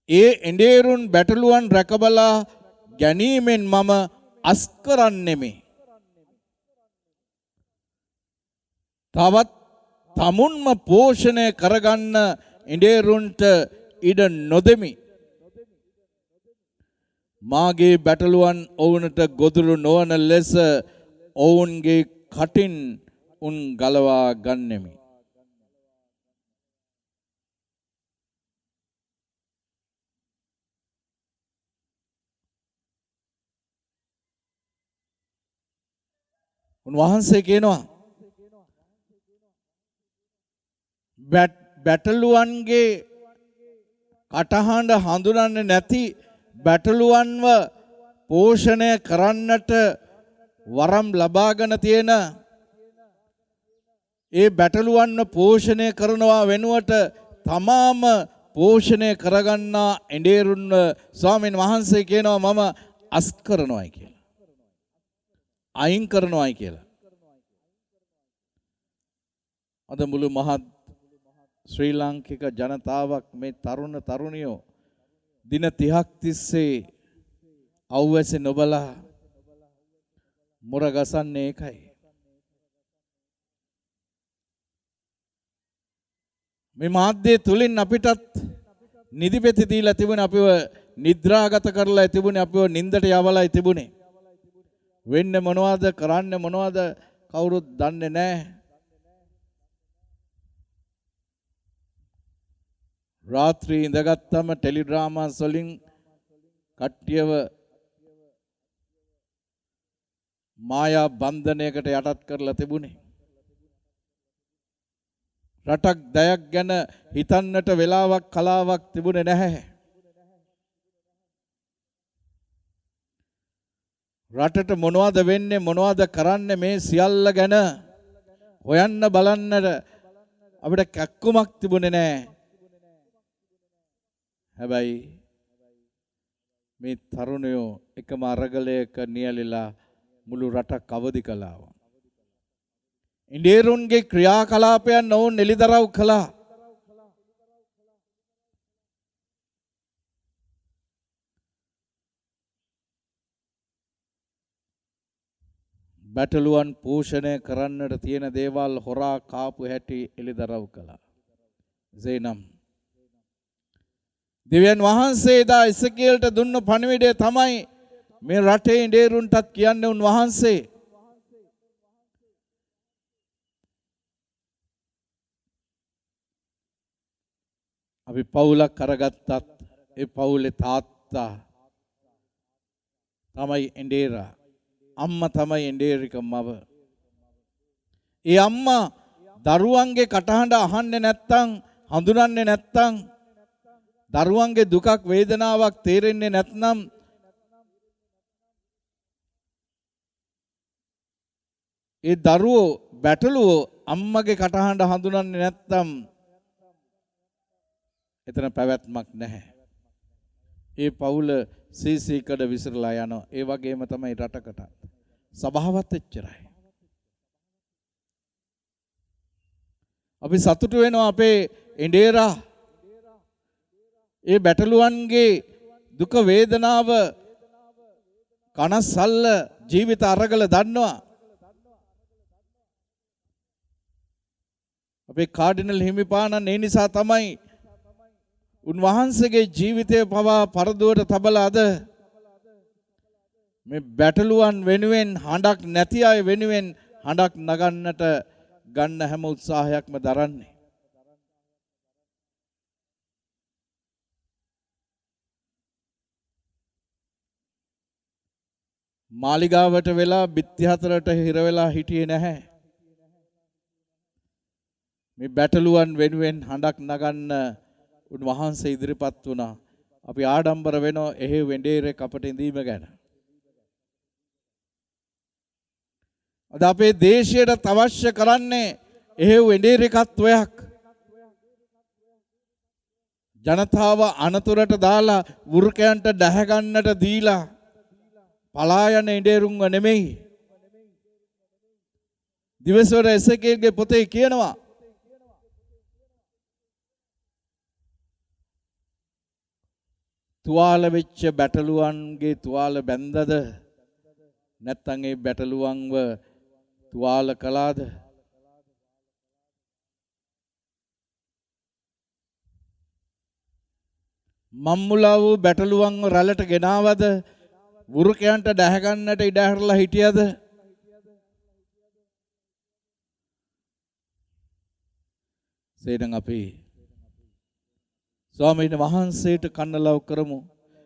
ඒ එඬේරුන් බැටළුවන් රැකබලා ගැනීමෙන් මම අස් කරන්නෙමි. තවත් තමුන්ම පෝෂණය කරගන්න එඬේරුන්ට ඉඩ නොදෙමි. මාගේ බැටළුවන් ඔවුන්ට ගොදුරු නොවන ලෙස ඔවුන්ගේ කටින් උන් ගලවා ගන්නෙමි. උන්වහන්සේ කියනවා බැටළුවන්ගේ කටහඬ හඳුනන්නේ නැති බැටළුවන්ව පෝෂණය කරන්නට වරම් ලබාගෙන තියෙන ඒ බැටළුවන්ව පෝෂණය කරනවා වෙනුවට තමාම පෝෂණය කරගන්නා එඬේරුන්ව ස්වාමීන් වහන්සේ කියනවා මම අස් කරනවායි කියලා. අයින් කරනවායි කියලා. අද මුළු මහත් ශ්‍රී ලාංකික ජනතාවක් මේ තරුණ තරුණියෝ දින 30ක් තිස්සේ අවැසි නොබලා මුරගසන්නේ ඒකයි. මේ මාධ්‍ය තුලින් අපිටත් නිදිපෙති දීලා තිබුණේ අපිව නිද්‍රාගත කරලා තිබුණේ අපිව නින්දට යවලා තිබුණේ. වෙන්නේ මොනවද කරන්නේ මොනවද කවුරුත් දන්නේ නැහැ. රාත්‍රී ඉඳගත්තම ටෙලිඩ්‍රාමාස් වලින් කට්ටියව මායා බන්ධනයකට යටත් කරලා තිබුණේ. රටක් දයක් ගැන හිතන්නට වෙලාවක් කලාවක් තිබුණේ නැහැ. රටට මොනවද වෙන්නේ මොනවද කරන්නේ මේ සියල්ල ගැන හොයන්න බලන්නට අපිට කැක්කුමක් තිබුණේ නැහැ. හැබැයි මේ තරුණයෝ එකම අරගලයක නියැලිලා මුළු රටක් අවදි කළා. ඉන්දියරුන්ගේ ක්‍රියාකලාපයන් ඔවුන් එළිදරව් කළා. බැටළුවන් පෝෂණය කරන්නට තියෙන දේවල් හොරා කාපු හැටි එළිදරව් කළා. සේනම් දෙවියන් වහන්සේ දා ඉසකේල්ට දුන්න පණිවිඩය තමයි මේ රටේ ඉන්දියරුන්ටත් කියන්නේ උන්වහන්සේ අපි පවුලක් කරගත්තත් ඒ පවුලේ තාත්තා තමයි ඉන්දියරා අම්මා තමයි ඉන්දියරික මව. ඒ අම්මා දරුවන්ගේ කටහඬ අහන්නේ නැත්තම් හඳුනන්නේ නැත්තම් දරුවන්ගේ දුකක් වේදනාවක් තේරෙන්නේ නැත්නම් ඒ දරුවෝ බැටළුවෝ අම්මගේ කටහඬ හඳුනන්නේ නැත්නම් එතන පැවැත්මක් නැහැ. ඒ පවුල සීසීකඩ විසිරලා යනවා. ඒ වගේම තමයි රටකට සබාවත් එච්චරයි. අපි සතුටු වෙනවා අපේ ඉන්දියරා ඒ බැටළුවන්ගේ දුක වේදනාව කනස්සල්ල ජීවිත අරගල දන්නවා. අපේ කාඩිනල් හිමිපාණන් ඒ නිසා තමයි උන්වහන්සේගේ ජීවිතය පවා පරදුවට තබලා අද මේ බැටළුවන් වෙනුවෙන් හඬක් නැති අය වෙනුවෙන් හඬක් නගන්නට ගන්න හැම උත්සාහයක්ම දරන්නේ. මාලිගාවට වෙලා බිත්ති හතරට හිර වෙලා හිටියේ නැහැ. මේ බැටළුවන් වෙනුවෙන් හඬක් නගන්න උන්වහන්සේ ඉදිරිපත් වුණා. අපි ආඩම්බර වෙනවා එහෙ වෙඬේරෙක් අපට ඉඳීම ගැන. අද අපේ දේශයට අවශ්‍ය කරන්නේ එහෙව් වෙඬේරෙකත්වයක්. ජනතාව අනතුරට දාලා වෘකයන්ට දැහැ ගන්නට දීලා පලා යන ඉඬේරුන්ව නෙමෙයි. දිවසවර එසේකේල්ගේ පොතේ කියනවා තුවාල වෙච්ච බැටළුවන්ගේ තුවාල බැන්දද නැත්නම් ඒ බැටළුවන්ව තුවාල කළාද? මම්මුලා වූ බැටළුවන්ව රැළට ගෙනාවද? වෘකයන්ට දැහැ ගන්නට ඉඩ හැරලා හිටියද? සේනම් අපි ස්වාමීන් වහන්සේට කන්නලව් කරමු.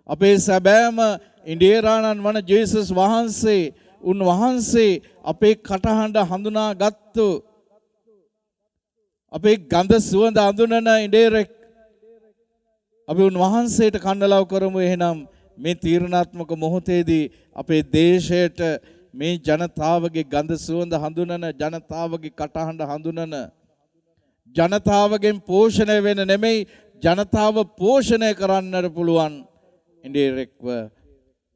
අපේ සැබෑම ඉන්දියාරාණන් වන ජේසුස් වහන්සේ උන්වහන්සේ අපේ කටහඬ හඳුනාගත්තු අපේ ගඳ සුවඳ අඳුනන ඉන්දියාරෙක් අපි උන්වහන්සේට කන්නලව් කරමු. එහෙනම් මේ තීරණාත්මක මොහොතේදී අපේ දේශයට මේ ජනතාවගේ ගඳ සුවඳ හඳුනන ජනතාවගේ කටහඬ හඳුනන ජනතාවගෙන් පෝෂණය වෙන නෙමෙයි ජනතාව පෝෂණය කරන්නට පුළුවන් ඉන්දියාරෙක්ව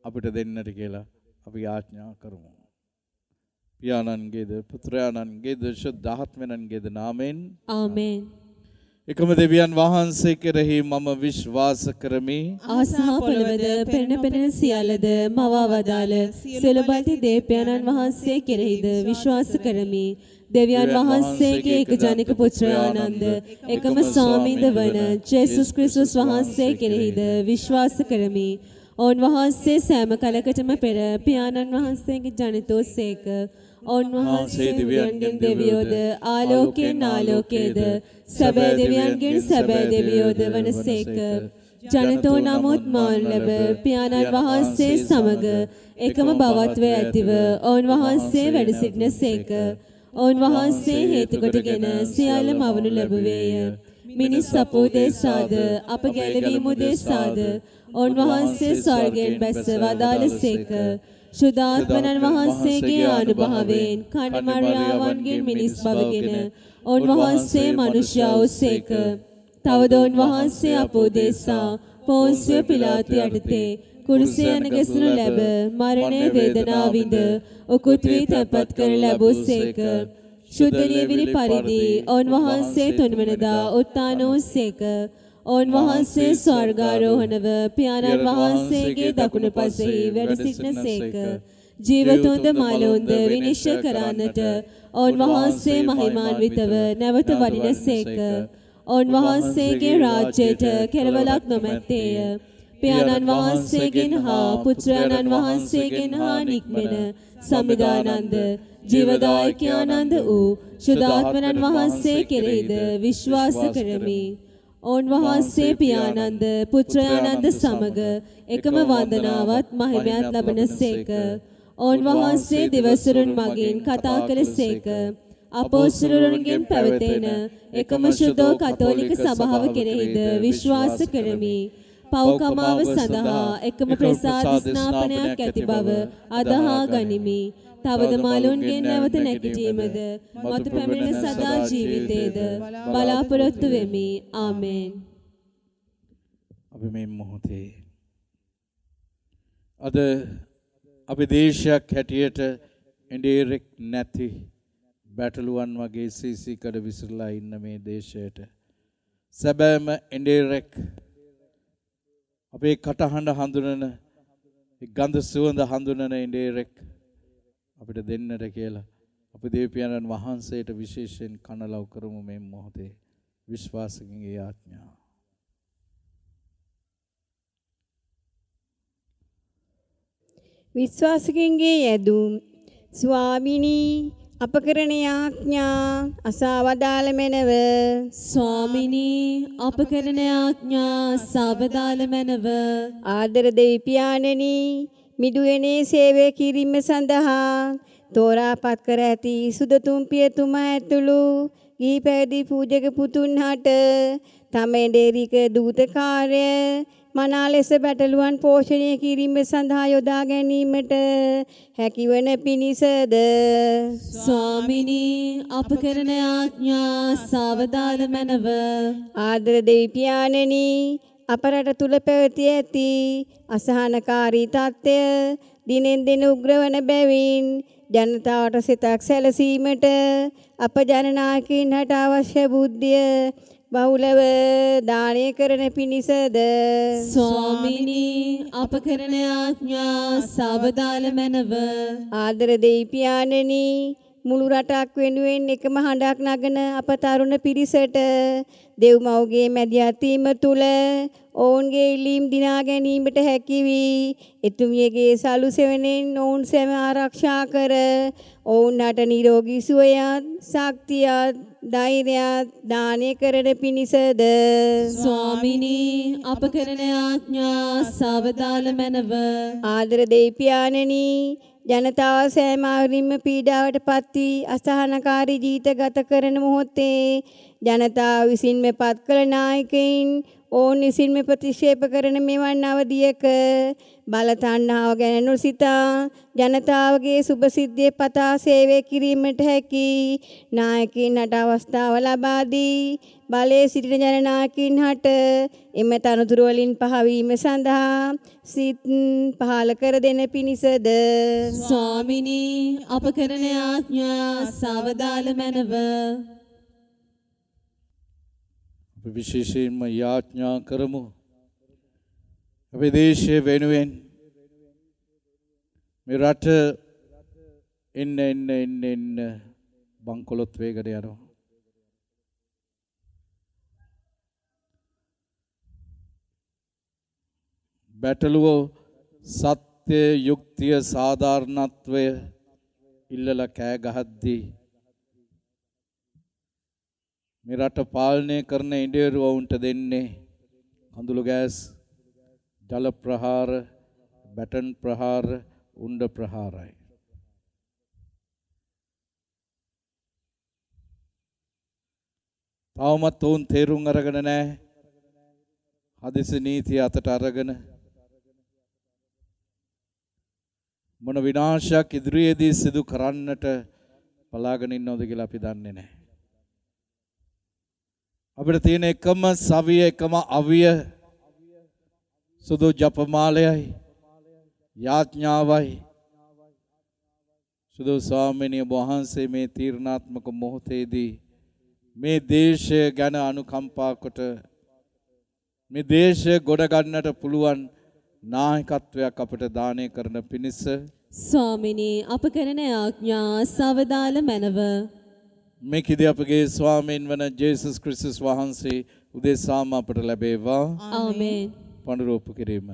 අපිට දෙන්නට කියලා අපි ආඥා කරමු. පියාණන්ගේද පුත්‍රයාණන්ගේද ශුද්ධාත්මයන්ගේද නාමයෙන් ආමේන්. එකම දෙවියන් වහන්සේ කෙරෙහි මම විශ්වාස කරමි. ආසා පොළවද පෙරණ පෙරණ සියල්ලද මවා වදාළ සියලු බලති දේවයන්න් වහන්සේ කෙරෙහිද විශ්වාස කරමි. දෙවියන් වහන්සේගේ එක ජනික පුත්‍රයානන්ද එකම ස්වාමීන්ද වන ජේසුස් ක්‍රිස්තුස් වහන්සේ කෙරෙහිද විශ්වාස කරමි. ඔවුන් වහන්සේ සෑම කලකටම පෙර පියාණන් වහන්සේගේ ජනිතෝ සේක. ඔවුන් වහන්සේ දෙවියන්ගෙන් දෙවියෝද ආලෝකයෙන් ආලෝකයේද සැබෑ දෙවියන්ගෙන් සැබෑ දෙවියෝද වනසේක. ජනිතෝ නමුත් මාන ලැබ පියාණන් වහන්සේ සමග එකම භවත්වය ඇතිව ඔවුන් වහන්සේ වැඩ සිටින සේක. ඔවුන් වහන්සේ හේතු කොටගෙන සියල්ල මවනු ලැබුවේය. මිනිස් අපෝ දේශාද අප ගැලවීම දේශාද ඔවුන් වහන්සේ ස්වර්ගයෙන් බැස වදාළසේක. ශුද්ධාත්මයන් වහන්සේගේ අනුභවයෙන් කන්මරියාවන්ගෙන් මිනිස් බවගෙන ඔවුන් වහන්සේ මනුෂ්‍යයා වූසේක. තවද ඔවුන් වහන්සේ අපෝ දේශා පොන්සිය පිලාතු යටතේ කුරුසයන ගැසුණු ලැබ මරණය වේදනාව විඳ උකුත් වී තැන්පත් කර ලැබුසේක. ශුද්ධ නියවිලි පරිදි ඔවුන් වහන්සේ තුන්වනදා උත්ථාන වූසේක. ඔවුන් වහන්සේ ස්වර්ගාරෝහණව පියාණන් වහන්සේගේ දකුණු පසෙහි වැඩ සිටිනසේක. ජීවතුන්ද මලවුන්ද විනිශ්චය කරන්නට ඔවුන් වහන්සේ මහිමාන්විතව නැවත වඩිනසේක. ඔවුන් වහන්සේගේ රාජ්‍යයට කෙරවලක් නොමැත්තේය. පියාණන් වහන්සේගෙන් හා පුත්‍රයාණන් වහන්සේගෙන් හා නික්මෙන සම්විධානන්ද ජීවදායකයානන්ද වූ ශුද්ධාත්මයන් වහන්සේ කෙරෙහිද විශ්වාස කරමි. ඔවුන් වහන්සේ පියාණන්ද පුත්‍රයාණන්ද සමග එකම වන්දනාවත් මහිමයත් ලබනසේක. ඔවුන් වහන්සේ දිවසුරුන් මගින් කතා කළසේක. අපෝස්තලයන්ගෙන් පැවතෙන එකම ශුද්ධ කතෝලික සභාව කෙරෙහිද විශ්වාස කරමි. පව්කමාව සඳහා එකම ප්‍රසාද ස්නාපනයක් ඇති බව අදහා ගනිමි. තවද මාළුන්ගෙන් නැවත නැගිටීමද මතු පැමිණෙන සදා ජීවිතේද බලාපොරොත්තු වෙමි. ආමේන්. අපි මේ මොහොතේ අද අපි දේශයක් හැටියට ඉන්දියාරෙක් නැති බැටළුවන් වගේ සීසීකඩ විසිරලා ඉන්න මේ දේශයට සැබෑම ඉන්දියාරෙක් අපේ කටහඬ හඳුනන ගඳ සුවඳ හඳුනන ඉන්දියාරෙක් අපිට දෙන්නට කියලා අපි දේවපියාණන් වහන්සේට විශේෂයෙන් කනලව් කරමු මේ මොහොතේ විශ්වාසකින් ඒ ආඥාව. විශ්වාසකින්ගේ යැදුම් ස්වාමිනී අප කරන යාඥා අසවදාල මැනව. ස්වාමිනී අප කරන ආඥා සවදාල මැනව. ආදර දෙවි පියාණනි මිදුවනේ සේවය කිරීම සඳහා තෝරාපත් කර ඇති සුදතුම් පියතුමා ඇතුළු ගිහි පැවිදි පූජක පුතුන් හට තම එඬේරික දූත කාර්ය මනා ලෙස බැටළුවන් පෝෂණය කිරීම සඳහා යොදා ගැනීමට හැකිවන පිණිසද ස්වාමිනී අප කරන ආඥා සවදාල මැනව. ආදර දෙවි පියාණනි අප රට තුල පැවති ඇති අසහනකාරී තත්ත්වය දිනෙන් දින උග්‍රවන බැවින් ජනතාවට සිතක් සැලසීමට අප ජනනායකයින් හට අවශ්‍ය බුද්ධිය බහුලව දානය කරන පිණිසද ස්වාමිනී අප කරන ආඥා සවදාල මැනව. ආදර දෙවි පියාණනි මුළු රටක් වෙනුවෙන් එකම හඬක් නගන අප තරුණ පිරිසට දෙව් මව්ගේ මැදිහත් වීම තුල ඔවුන්ගේ ඉල්ලීම් දිනා ගැනීමට හැකි වී එතුමියගේ සලු සෙවණෙන් ඔවුන් සැම ආරක්ෂා කර ඔවුන්ට නිරෝගී සුවයත් ශක්තියත් ධෛර්යයත් දානය කරන පිණිසද ස්වාමිනී අප කරන ආඥා සවදාල මැනව. ආදර දෙවි පියාණනි ජනතාව සෑම ආවරින්ම පීඩාවට පත් වී අසහනකාරී ජීවිත ගත කරන මොහොතේ ජනතාව විසින්ම පත් කළ නායකයින් ඔවුන් විසින්ම ප්‍රතික්ෂේප කරන මෙවන් අවධියක බල තණ්හාව ගැන නොසිතා ජනතාවගේ සුභ සිද්ධිය පතා සේවය කිරීමට හැකි නායකයින්ට අවස්ථාව ලබා දී බලයේ සිටින ජනනායකයින් හට එම තනතුරු වලින් පහවීම සඳහා සිත් පහල කර දෙන පිණිසද ස්වාමිනී අප කරන ආඥා සවදාල මැනව. අපි විශේෂයෙන්ම යාඥා කරමු අපේ දේශය වෙනුවෙන් මේ රට එන්න බංකොලොත් වේගට යනවා. බැටළුව සත්‍ය යුක්තිය සාධාරණත්වය ඉල්ලලා කෑ ගහද්දී මේ රට පාලනය කරන ඉඩේරුව වුන්ට දෙන්නේ කඳුළු ගෑස් ජල ප්‍රහාර බැටන් ප්‍රහාර උණ්ඩ ප්‍රහාරයි. තවමත් ඔවුන් තේරුම් අරගෙන නැහැ. හදිසි නීතිය අතට අරගෙන මොන විනාශයක් ඉදිරියේදී සිදු කරන්නට බලාගෙන ඉන්නවද කියලා අපි දන්නේ නැහැ. අපිට තියෙන එකම සවිය එකම අවිය සුදු ජපමාලයයි යාඥාවයි. සුදු ස්වාමීන් වහන්සේ මේ තීරණාත්මක මොහොතේදී මේ දේශය ගැන අනුකම්පා කොට මේ දේශය ගොඩ ගන්නට පුළුවන් නායකත්වයක් අපට දානය කරන පිණිස ස්වාමිනී අප කරන ආඥා සවදාල මැනව. මේකදී අපගේ ස්වාමීන් වන ජේසුස් ක්‍රිස්තුස් වහන්සේ උදෙසාම අපට ලැබේවා. ආමේන්. පඬුරෝප කිරීම.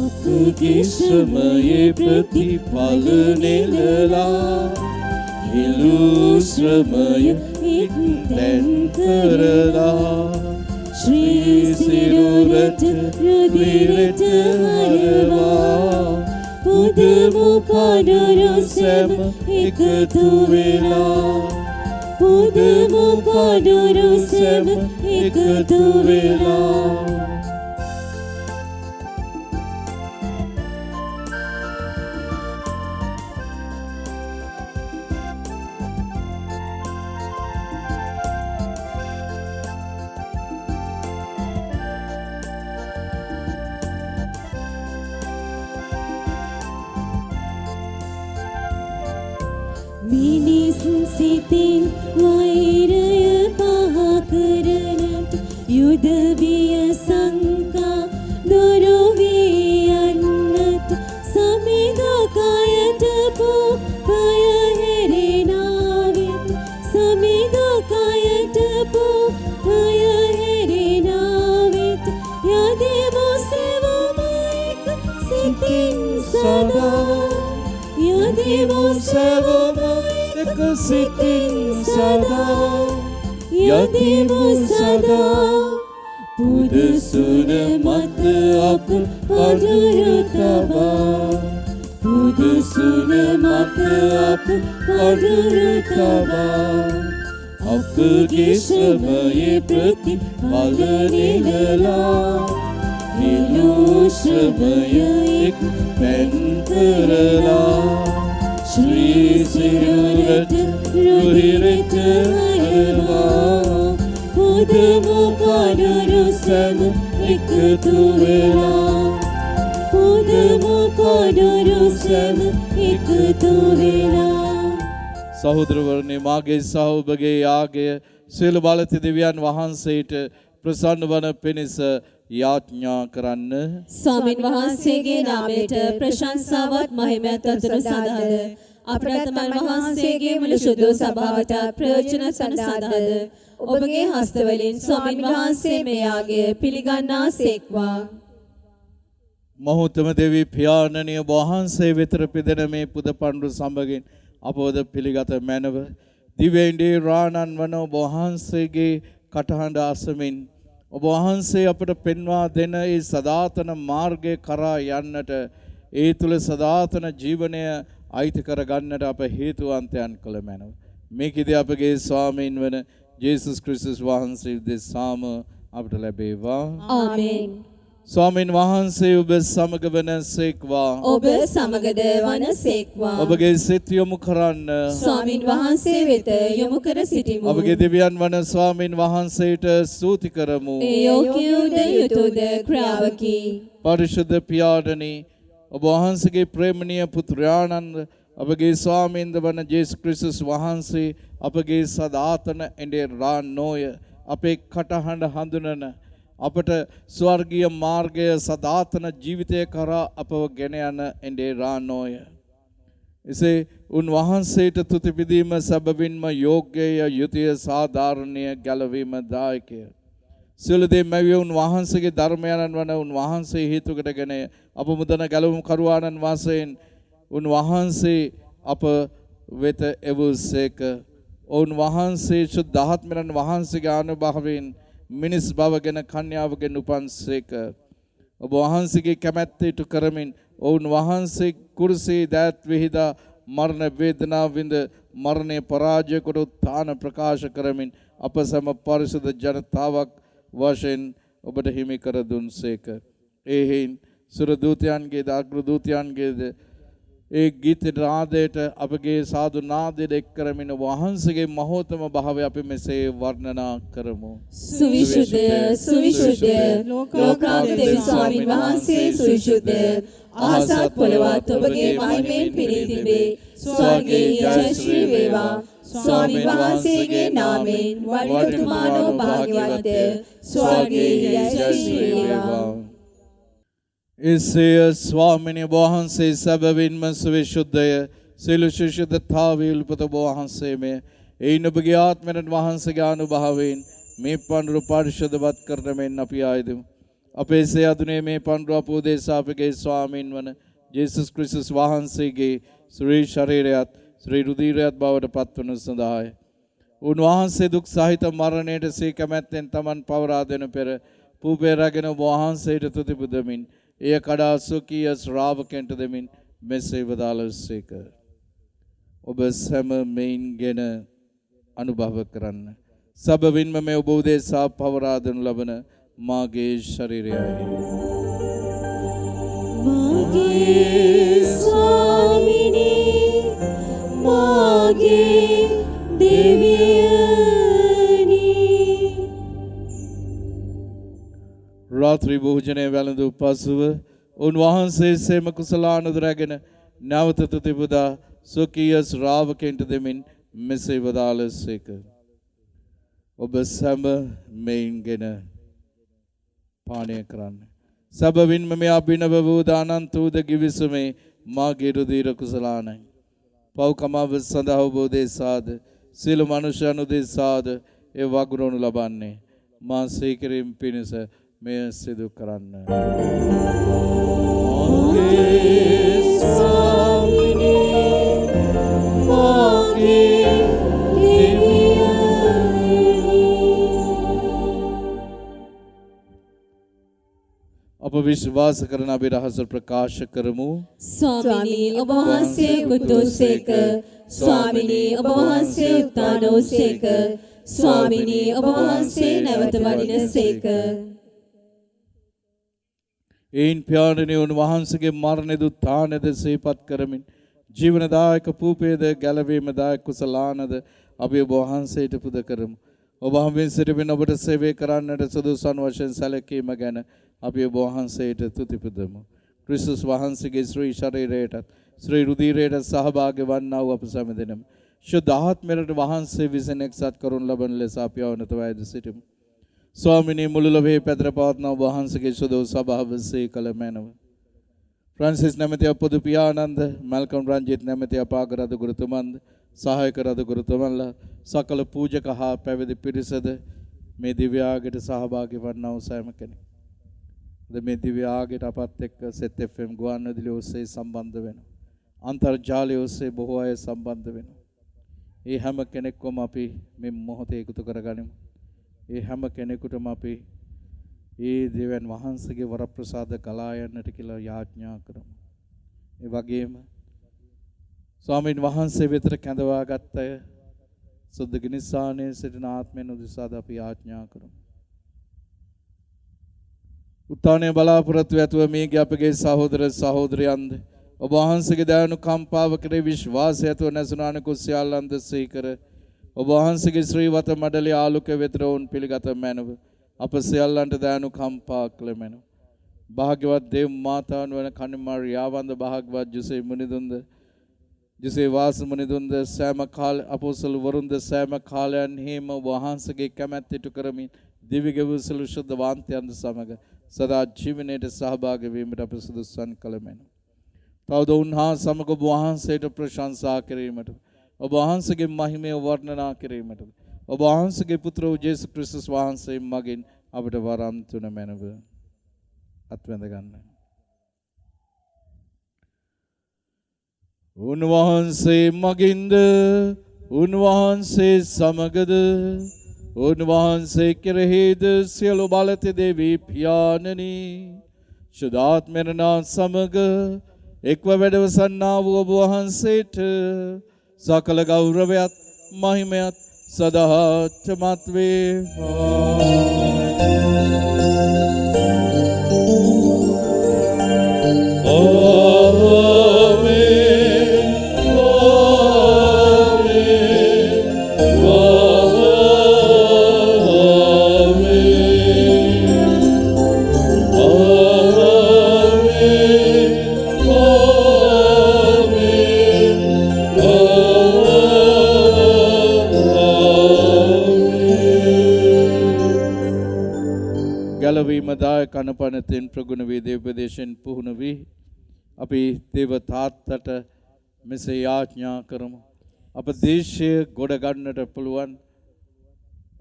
අපගේ ශ්‍රමයේ ප්‍රතිඵල නෙලලා හිලු ශ්‍රමය ඉක්තැන් කරලා ශ්‍රී සිරුරට රුධිරට හරවා පුදමු පඩර සැම එකතු වෙලා පුදමු පඩර සැම එකතු වෙලා මිනිස් සිතින් වෛරය පහ කරනට යුද විය සංකා දොරවී යන්නට සමිදකයට පය හැරෙනාවෙත් සමිදකයට පය හැරෙනාවෙත් යදෙමු සෙවමයික සිතින් සදා යදෙමු සෙවමයික සිතින් සදා යදෙමු සදා පුදසුන මත අප අඩුරු තබා පුදසුන මත අප අඩුරු තබා අපගේ ශ්‍රමයේ ප්‍රතිඵල නෙළලා නිලු ශ්‍රමයෙක් පැන් කරලා ශ්‍රී සිරුරට රුහිරට හරවා පුදමු පඩුරු සැම එකතු වෙලා පුදමු පඩුරු සැම එකතු වෙලා සහෝදරවරුනි මාගේ සහ ඔබගේ යාගය සියලු බලති දෙවියන් වහන්සේට ප්‍රසන්න වන පිණිස යාඥා කරන්න. ස්වාමින් වහන්සේගේ නාමයට ප්‍රශංසාවත් මහිමයත් අතුරු සඳහාද අප්‍රතමන් වහන්සේගේ මුළු සුදු සභාවට ප්‍රයෝජන සඳහාද ඔබගේ හස්තවලින් ස්වාමින් වහන්සේ මේ යාගය පිළිගන්නා සේක්වා. මහෝත්තම දෙවී පියාණනිය වහන්සේ වෙතර පිදෙන මේ පුද පඬුරු සමගින් අපෝද පිළිගත මැනව දිවයින්ගේ රාණන් වන ඔබ වහන්සේගේ කටහඬ අසමින් ඔබ වහන්සේ අපට පෙන්වා දෙන ඒ සදාතන මාර්ගය කරා යන්නට ඒ තුල සදාතන ජීවනය අයිති කර ගන්නට අප හේතුවන්තයන් කළ මැනව මේකදී අපගේ ස්වාමීන් වන ජේසුස් ක්‍රිස්තුස් වහන්සේ දෙසාම අපට ලැබේවා. ආමේන්. ස්වාමීන් වහන්සේ ඔබ සමග වනසේක්වා. ඔබ සමගද වනසේක්වා. ඔබගේ සිත යොමු කරන්න. ස්වාමින් වහන්සේ වෙත යොමු කර සිටිමු. අපගේ දෙවියන් වන ස්වාමීන් වහන්සේට ස්තුති කරමු. ඒ යෝග්‍යද යුතුයද ක්‍රියාවකි. පරිශුද්ධ පියාණනි ඔබ වහන්සේගේ ප්‍රේමණීය පුත්‍රයාණන් අපගේ ස්වාමීන්ද වන ජේසුස් ක්‍රිස්තුස් වහන්සේ අපගේ සදාතන එඬේ රාන්නෝය අපේ කටහඬ හඳුනන අපට ස්වර්ගීය මාර්ගය සදාතන ජීවිතය කරා අපව ගෙන යන එඬේ රාන්නෝය. එසේ උන්වහන්සේට තුති පිදීම සැබවින්ම යෝග්‍යය යුතුය සාධාරණීය ගැලවීම දායකය. සියලු දේ මැවිය උන්වහන්සේගේ ධර්මයන්න් වන උන්වහන්සේ හේතු කොටගෙන අප මුදන ගැලවුම් කරුවාණන් වශයෙන් උන්වහන්සේ අප වෙත එවූසේක. උන්වහන්සේ ශුද්ධාත්මයන් වහන්සේගේ අනුභවයෙන් මිනිස් බවගෙන කන්‍යාවගෙන් උපන්සේක. ඔබ වහන්සේගේ කැමැත්ත ඉටු කරමින් ඔවුන් වහන්සේ කුරුසී දෑත් විහිදා මරණ වේදනාව විඳ මරණය පරාජය කොට උත්ථාන ප්‍රකාශ කරමින් අප සම පරිසුද්ධ ජනතාවක් වශයෙන් ඔබට හිමි කර දුන්සේක. එහෙයින් සුර දූතයන්ගේද අග්‍ර දූතයන්ගේද ඒ ගීත නාදයට අපගේ සාදු නාදයට එක් කරමින් වහන්සේගේ මහෝත්තම භාවය අපි මෙසේ වර්ණනා කරමු. සුවිශුද්ධ සුවිශුද්ධ ලෝකාන්ත ස්වාමීන් වහන්සේ සුවිශුද්ධ ආසත් පොළවත් ඔබගේ මහිමෙන් පිරී තිබේ. ස්වර්ගයේ ජය ශ්‍රී වේවා. ස්වාමීන් වහන්සේගේ නාමයෙන් වඩිතුමානෝ භාග්‍යවත් ස්වර්ගයේ ජය ශ්‍රී වේවා. එසේ ස්වාමිනී වහන්සේ සැබවින්ම සවිශුද්ධය සියලු ශුද්ධතාවයේ උල්පත වහන්සේ මේ එයින් ඔබගේ ආත්මයන් වහන්සේගේ අනුභවයෙන් මේ පඬුරු පරිශුද්ධවත් කරන මෙන් අපි ආයදමු. අපේ සේ අදුනේ මේ පඬුරු අපෝදේශ අපගේ ස්වාමීන් වන ජේසුස් ක්‍රිස්තුස් වහන්සේගේ ශ්‍රී ශරීරයත් ශ්‍රී රුධිරයත් බවට පත්වනු සඳහාය. උන්වහන්සේ දුක් සහිත මරණයට සේ කැමැත්තෙන් තමන් පවරා දෙනු පෙර පූපේ රැගෙන වහන්සේට තුති පුදමින් එය කඩා සුකීය ශ්‍රාවකයන්ට දෙමින් මෙසේ වදාළසේක. ඔබ සැම මෙයින්ගෙන අනුභව කරන්න. සබවින්ම මේ ඔබ උදෙසා පවරා දෙනු ලබන මාගේ ශරීරයයි. මාගේ ස්වාමිනේ මාගේ දෙවියනි. රාත්‍රී භෝජනය වැළඳු පසුව උන්වහන්සේ සේම කුසලානුද රැගෙන නැවත තුති පුදා ස්වකීය ශ්‍රාවකයන්ට දෙමින් මෙසේ වදාළසේක. ඔබ සැම මෙයින්ගෙන පානය කරන්න. සැබවින්ම මේ අභිනව වූ දානන්ත වූද ගිවිසුමේ මාගේ රුධිර කුසලානයි. පව්කමාව සඳහා ඔබ උදෙසාද සියලු මනුෂ්‍යයන් උදෙසාද ඒ වගුරුණු ලබන්නේ. මා සීකරින් පිණිස මෙය සිදු කරන්න. අප විශ්වාස කරන අපි රහස ප්‍රකාශ කරමු. ස්වාමිනී ඔබ වහන්සේ කුතුසේක. ස්වාමිනී ඔබ වහන්සේ උත්තානෝසේක. ස්වාමිනී ඔබ වහන්සේ නැවත වඩිනසේක. එයින් පියාණනි උන්වහන්සේගේ මරණෙද උත්ථානයද සිහිපත් කරමින් ජීවනදායක පූපේද ගැලවීමදායක කුසලානද අපි ඔබ වහන්සේට පුද කරමු. ඔබ හම්බෙන් සිටින ඔබට සේවය කරන්නට සුදුසුන් වශයෙන් සැලකීම ගැන අපි ඔබ වහන්සේට තුති පුදමු. ක්‍රිස්තුස් වහන්සේගේ ශ්‍රී ශරීරයටත් ශ්‍රී රුධිරයට සහභාගී වන්නා වූ අප සැමදෙනම ශුද්ධ ආත්මයට වහන්සේ විසින් එක්සත් කරනු ලබන ලෙස අපි අවනතවයිද සිටිමු. ස්වාමිනී මුළු ලොවේ පැතර පවත්නා ඔබ වහන්සේගේ සුදු සභාව සේ කළ මැනව. ෆ්‍රැන්සිස් නැමැති අපොදු පියාණන්ද මල්කම් රංජිත් නැමැති අපාග රද ගුරුතුමන්ද සහායක රද ගුරුතුමන්ලා සකල පූජක හා පැවිදි පිරිසද මේ දිව්‍ය ආගයට සහභාගී වන්නා වූ සෑම කෙනෙක්. මේ දිව්‍ය ආගයට අපත් එක්ක සෙත් FM ගුවන්විදුලි ඔස්සේ සම්බන්ධ වෙනවා. අන්තර්ජාලය ඔස්සේ බොහෝ අය සම්බන්ධ වෙනවා. ඒ හැම කෙනෙක්වම අපි මේ මොහොතේ එකතු කරගනිමු. ඒ හැම කෙනෙකුටම අපි ඒ දෙවියන් වහන්සේගේ වරප්‍රසාද ගලා යන්නට කියලා යාඥා කරමු. ඒ වගේම ස්වාමීන් වහන්සේ වෙතට කැඳවාගත් අය සුද්ධ ගිනිස්සානේ සිටින ආත්මයන් උදෙසාද අපි යාඥා කරමු. උත්තානය බලාපොරොත්තු ඇතුව මේගේ අපගේ සහෝදර සහෝදරයන්ද ඔබ වහන්සේගේ දයානුකම්පාව කෙරෙහි විශ්වාසය ඇතුව නැසුණානිකුත් සියල්ලන්ද සීකර ඔබ වහන්සේගේ ශ්‍රී වත මඩලේ ආලෝක වෙතර වුන් පිළිගත මැනව අප සියල්ලන්ට දයානුකම්පා කළ මැනව. භාග්‍යවත් දේව මාතාන් වන කන්‍යාමාරියාවන්ද භාග්‍යවත් ජුසේ මුනිදුන්ද ජුසේ වාස මුනිදුන්ද සෑම කාල අපොස්තල වරුන්ද සෑම කාලයන්හිම වහන්සේගේ කැමැත්ත ඉටු කරමින් දිව්‍ය ගෙවසලු ශුද්ධ වාන්තයන්ද සමග සදා ජීවනයේ සහභාගී වීමට අප සුදුසුන් කළ මැනව. තවද උන්හා සමග ඔබ වහන්සේට ප්‍රශංසා කිරීමට ඔබ වහන්සේගේ මහිමය වර්ණනා කිරීමට ඔබ වහන්සේගේ පුත්‍ර වූ ජේසුස් ක්‍රිස්තුස් වහන්සේ මගින් අපට වරම් තුන මැනව අත්වැඳ ගන්න. උන්වහන්සේ මගින්ද උන්වහන්සේ සමගද උන්වහන්සේ කෙරෙහිද සියලු බලති දෙවි පියාණනි ශුද්ධාත්මයන්ා සමග එක්ව වැඩවසන්නා වූ ඔබ වහන්සේට සකල ගෞරවයත් මහිමයත් සදාචමත් ගැලවීමදාය කනපනතින් ප්‍රගුණ වී දේවපදේශයෙන් පුහුණු වී අපි දේව තාත්තට මෙසේ යාඥා කරමු. අප දේශය ගොඩ ගන්නට පුළුවන්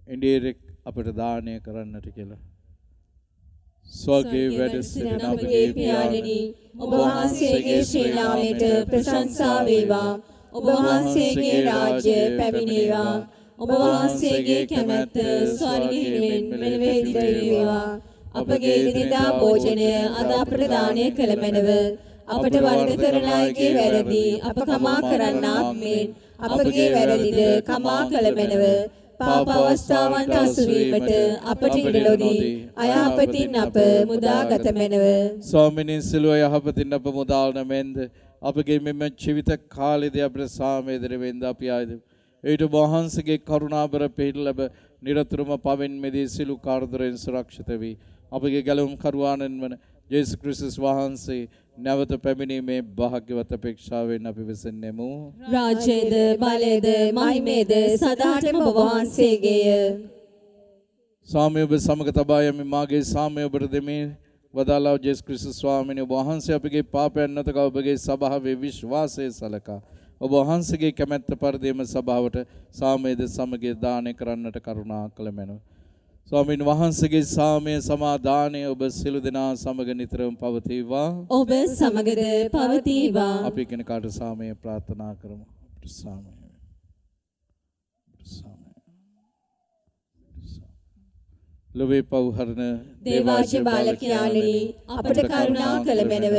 ඉන්දියෙක් අපට දානය කරන්නට කියලා. ස්වර්ගයේ වැඩ සිටින අපගේ පියාණනි ඔබ වහන්සේගේ ශ්‍රී නාමයට ප්‍රශංසා වේවා. ඔබ වහන්සේගේ රාජ්‍ය පැමිණේවා. ඔබ වහන්සේගේ කැමැත්ත ස්වර්ගයෙන් මෙලොව ඉදිරි වේවා. අපගේ එදිනෙදා භෝජනය අද අපට දානය කළ මැනව. අපට වරද කරන අයගේ වැරදි අප කමා කරන්නාක් මෙන් අපගේ වැරදිද කමා කළ මැනව. පාප අවස්ථාවන් අසුවීමට අපට ඉඩ නොදී අයහපතින් අප මුදාගත මැනව. ස්වාමිනී සිළුව යහපතින් අප මුදාවන මෙන්ද අපගේ මෙම ජීවිත කාලයේදී අපට සාමේදර වෙන්න අපි ආයද ඊට වහන්සේගේ කරුණාබර පිහිට ලැබ නිරතුරුම පවෙන් මෙදී සිළු කාර්දරෙන් සුරක්ෂිත වී අපගේ ගැලවුම් කරුවාණන් වන ජේසුස් ක්‍රිස්තුස් වහන්සේ නැවත පැමිණීමේ භාග්‍යවත් අපේක්ෂාවෙන් අපි විසින්නෙමු. රාජ්‍යද බලයද මහිමේද සදාටම ඔබ වහන්සේගේය. ස්වාමී ඔබ සමග තබා යමි මාගේ සාමය ඔබට දෙමි. වදාළා ජේසුස් ක්‍රිස්තුස් ස්වාමීන් වහන්සේ අපගේ පාපයන් නැතක ඔබගේ සභාවේ විශ්වාසය සලකා ඔබ වහන්සේගේ කැමැත්ත පරිදිම සභාවට සාමයේද සමගය දානය කරන්නට කරුණා කළ මැනව. ස්වාමීන් වහන්සේගේ සාමය සමාදානය ඔබ සියලු දෙනා සමග නිතරම පවතිවා. ඔබ සමගද පවතිවා. අපි කෙනෙකුට සාමය ප්‍රාර්ථනා කරමු. සාමය ලොවේ පව්හරණ දේවාජ බාලකයාණනි අපට කරුණා කළ මැනව.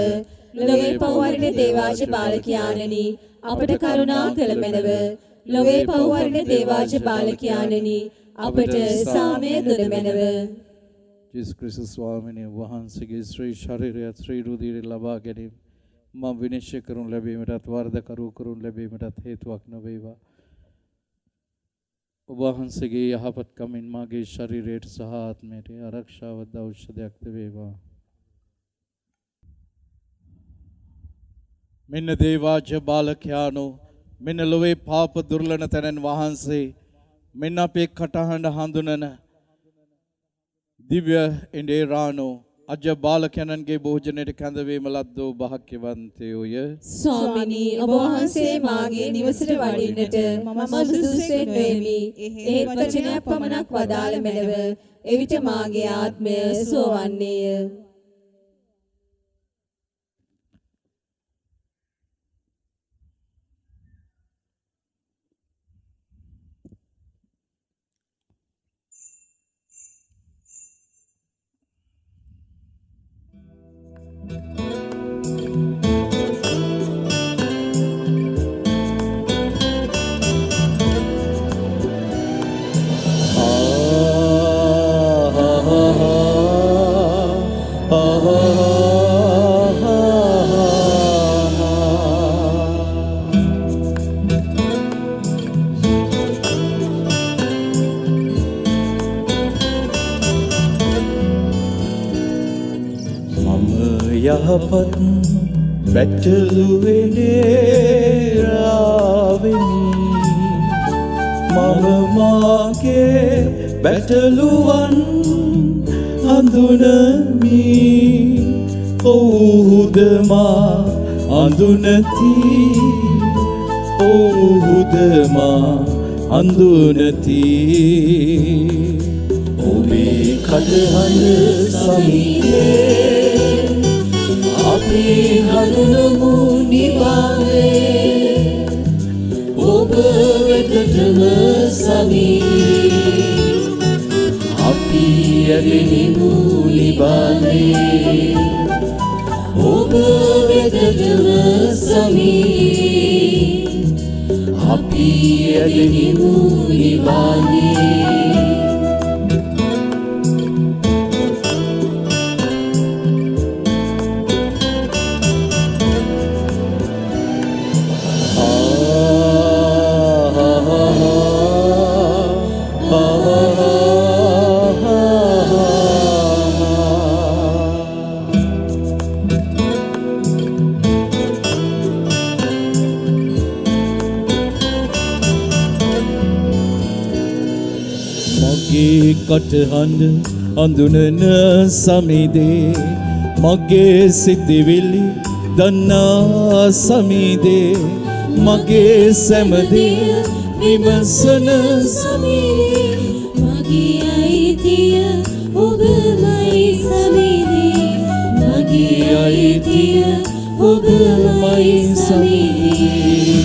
ලොවේ පව්හරණ දේවාජ බාලකයාණනි අපට කරුණා කළ මැනව. ලොවේ පව්හරණ දේවාජ බාලකයාණනි අපට සාමය දුන මැනව. ජේසුස් ක්‍රිස්තුස් ස්වාමීන් වහන්සේගේ ශ්‍රී ශරීරයත් ශ්‍රී රුධිරය ලබා ගැනීම මම විනිශ්චය කරනු ලැබීමටත් වර්ධකරු කරනු ලැබීමටත් හේතුවක් නොවේවා. ඔබ වහන්සේගේ යහපත්කමින් මාගේ ශරීරයට සහ ආත්මයට ආරක්ෂාවත් ඖෂධයක්ද වේවා. මෙන්න දේවාජ බාලකයාණෝ මෙන්න ලොවේ පාප දුර්ලන තැනන් වහන්සේ මෙන්න අපේ කටහඬ හඳුනන දිව්‍ය එඬේරාණෝ අජ බාලකයන්ගේ භෝජනයට කැඳවීම ලද්දෝ භාග්‍යවන්තයෝය. ස්වාමිනී ඔබ වහන්සේ මාගේ නිවසට වඩින්නට මම සුදුසුසෙක් වෙමි. ඒ වචනයක් පමණක් වදාළ මැනව. එවිට මාගේ ආත්මය සුවවන්නේය. යහපත් බැටළුවේ රාවෙමි මම මාගේ බැටළුවන් හඳුනමි ඔවුහුද මා හඳුනති ඔවුහුද මා හඳුනති ඔබේ කටහඬ සමීපේ අපි හඳුනමු නිවාවේ ඔබ වෙතටම සමී අපි ඇගෙනිමු නිවාවේ ඔබ වෙතටම සමී අපි ඇගෙනිමු නිවාවේ කටහඬ අඳුනන සමිදේ මගේ සිතිවිලි දන්නා සමිදේ මගේ සැමදේ විමසන සමිදේ මගේ අයිතිය ඔබමයි සමිදේ මගේ අයිතිය ඔබමයි සමිදේ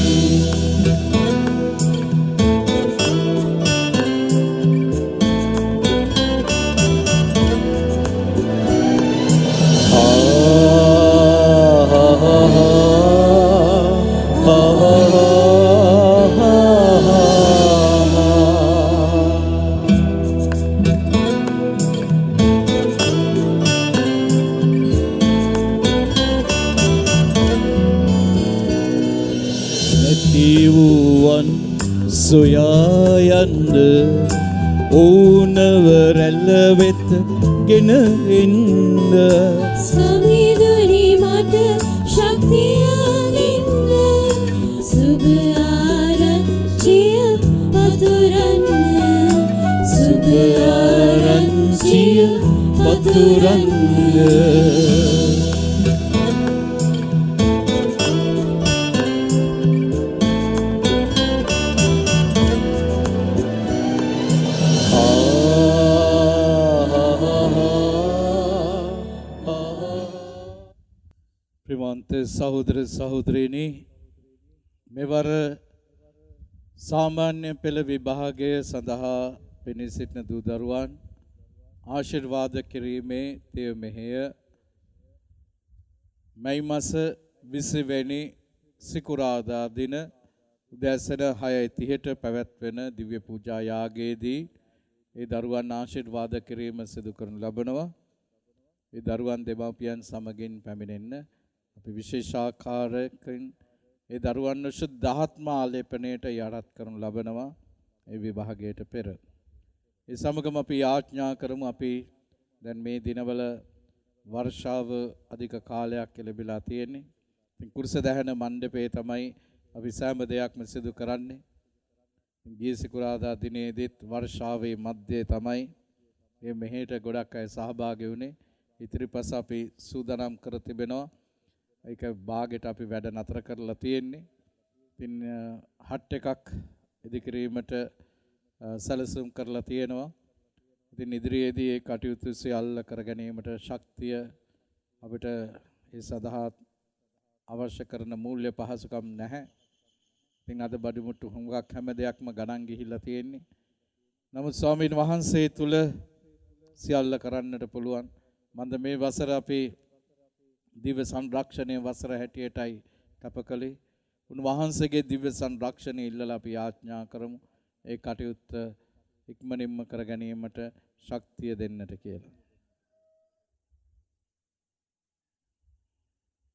සොයා යන්න ඕනවරැල්ල වෙත ගෙන එන්න සමිඳුනි මට ශක්තිය දෙන්න සුබ ආරංචිය පතුරන්න සුබ ආරංචිය පතුරන්න ප්‍රියවන්ත සහෝදර සහෝදරියනි මෙවර සාමාන්‍ය පෙළ විභාගය සඳහා පෙනී සිටින දූ දරුවන් ආශිර්වාද කිරීමේ තෙව මෙහෙය මැයි මාස 20 වෙනි සිකුරාදා දින උදෑසන 6:30ට පැවැත්වෙන දිව්‍ය පූජා යාගයේදී ඒ දරුවන් ආශිර්වාද කිරීම සිදු කරනු ලබනවා. ඒ දරුවන් දෙමාපියන් සමගින් පැමිණෙන්න අපි විශේෂාකාරයෙන් ඒ දරුවන් සුද්ධාත්ම ආලේපනයට යටත් කරනු ලබනවා ඒ විභාගයට පෙර. ඒ සමගම අපි යාඥා කරමු අපි දැන් මේ දිනවල වර්ෂාව අධික කාලයක් ලැබිලා තියෙන්නේ. ඉතින් කුරුස දහන මණ්ඩපයේ තමයි අපි සෑම දෙයක්ම සිදු කරන්නේ. ගිය සිකුරාදා දිනේදීත් වර්ෂාවේ මැදේ තමයි මේ මෙහෙට ගොඩක් අය සහභාගී වුණේ. ඉතිරිපස අපි සූදානම් කර තිබෙනවා. ඒක භාගයට අපි වැඩ නතර කරලා තියෙන්නේ. ඉතින් හට් එකක් ඉදිකිරීමට සැලසුම් කරලා තියෙනවා. ඉතින් ඉදිරියේදී ඒ කටයුතු සියල්ල කර ගැනීමට ශක්තිය අපිට ඒ සඳහා අවශ්‍ය කරන මූල්‍ය පහසුකම් නැහැ. ඉතින් අද බඩමුට්ටු හුඟක් හැම දෙයක්ම ගණන් ගිහිල්ලා තියෙන්නේ. නමුත් ස්වාමීන් වහන්සේ තුල සියල්ල කරන්නට පුළුවන්. මන්ද මේ වසර අපි දිව්‍ය සංරක්ෂණයේ වසර හැටියටයි කැපකලේ. උන්වහන්සේගේ දිව්‍ය සංරක්ෂණය ඉල්ලලා අපි යාඥා කරමු. ඒ කටයුත්ත ඉක්මනින්ම කර ගැනීමට ශක්තිය දෙන්නට කියලා.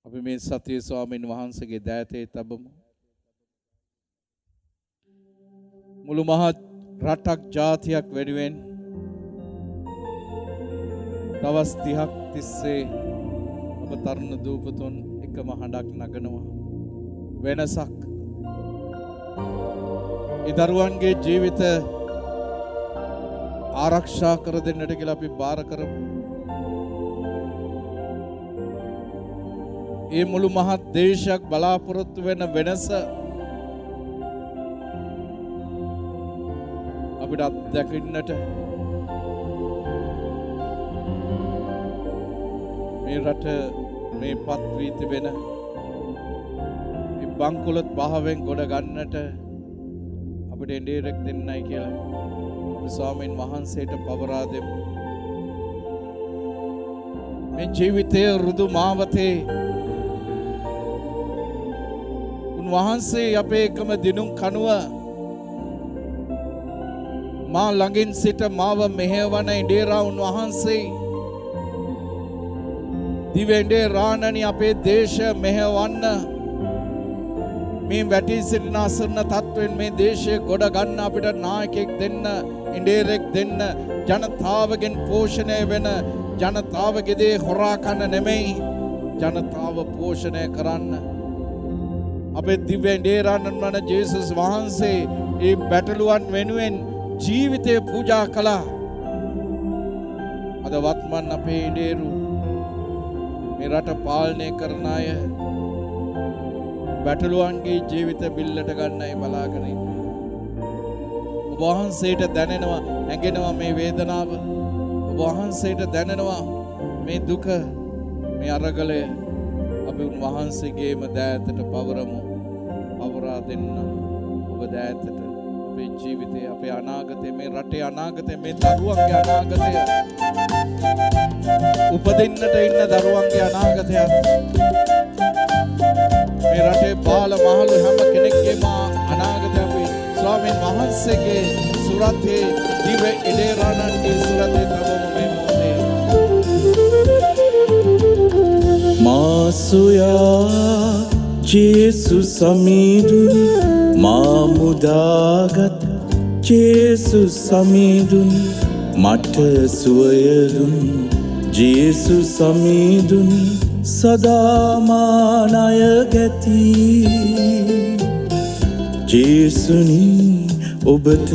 අපි මේ සතිය ස්වාමීන් වහන්සේගේ දෑතේ තබමු. මුළු මහත් රටක් ජාතියක් වෙනුවෙන් දවස් 30ක් තිස්සේ අප තරුණ දූපතුන් එකම හඬක් නගනවා. වෙනසක්. ඒ දරුවන්ගේ ජීවිත ආරක්ෂා කර දෙන්නට කියලා අපි බාර කරමු. ඒ මුළු මහත් දේශයක් බලාපොරොත්තු වෙන වෙනස අපිට අත්දකින්නට මේ රට මේ පත් වී තිබෙන මේ බංකුලත් භාවයෙන් ගොඩ ගන්නට අපිට එඬේරක් දෙන්නයි කියලා අපි ස්වාමීන් වහන්සේට පවරා දෙමු. මේ ජීවිතයේ රුදු මාවතේ උන්වහන්සේ අපේ එකම දිනුම් කනුව මා ළඟින් සිට මාව මෙහෙවන ඉඩේරා උන්වහන්සේ දිවෙන්ඩේ රාණනි අපේ දේශ මෙහෙවන්න මේ වැටි සිටින අසරණ තත්වෙන් මේ දේශය ගොඩ ගන්න අපිට නායකයෙක් දෙන්න ඉඩේරෙක් දෙන්න ජනතාවගෙන් පෝෂණය වෙන ජනතාවගේ දේ හොරා කන්න නෙමෙයි ජනතාව පෝෂණය කරන්න අපේ දිවෙන්ඩේ රාණන් වන ජේසුස් වහන්සේ ඒ බැටළුවන් වෙනුවෙන් ජීවිතය පූජා කළා. අද වත්මන් අපේ ඉඩේරු මේ රට පාලනය කරන අය බැටළුවන්ගේ ජීවිත බිල්ලට ගන්නයි බලාගෙන ඉන්නේ. ඔබ වහන්සේට දැනෙනවා ඇඟෙනවා මේ වේදනාව. ඔබ වහන්සේට දැනෙනවා මේ දුක මේ අරගලය. අපි උන්වහන්සේගේම දෑතට පවරමු. පවරා දෙන්න ඔබ දෑතට අපේ ජීවිතය අපේ අනාගතය මේ රටේ අනාගතය මේ දරුවන්ගේ අනාගතය උපදින්නට ඉන්න දරුවන්ගේ අනාගතයත් මේ රටේ බාල මහලු හැම කෙනෙක්ගේම අනාගතය අපි ස්වාමීන් වහන්සේගේ සුරතේ දිව ඉඩේරාණන්ගේ සුරතේ තබමු මේ මොහොතේ. මාසුයා ජේසු සමීදුනි මා මුදාගත් ජේසුස් සමීදුනි මට සුවයදුන් ජේසුස් සමීදුනි සදාමානය ගැති ජේසුනි ඔබට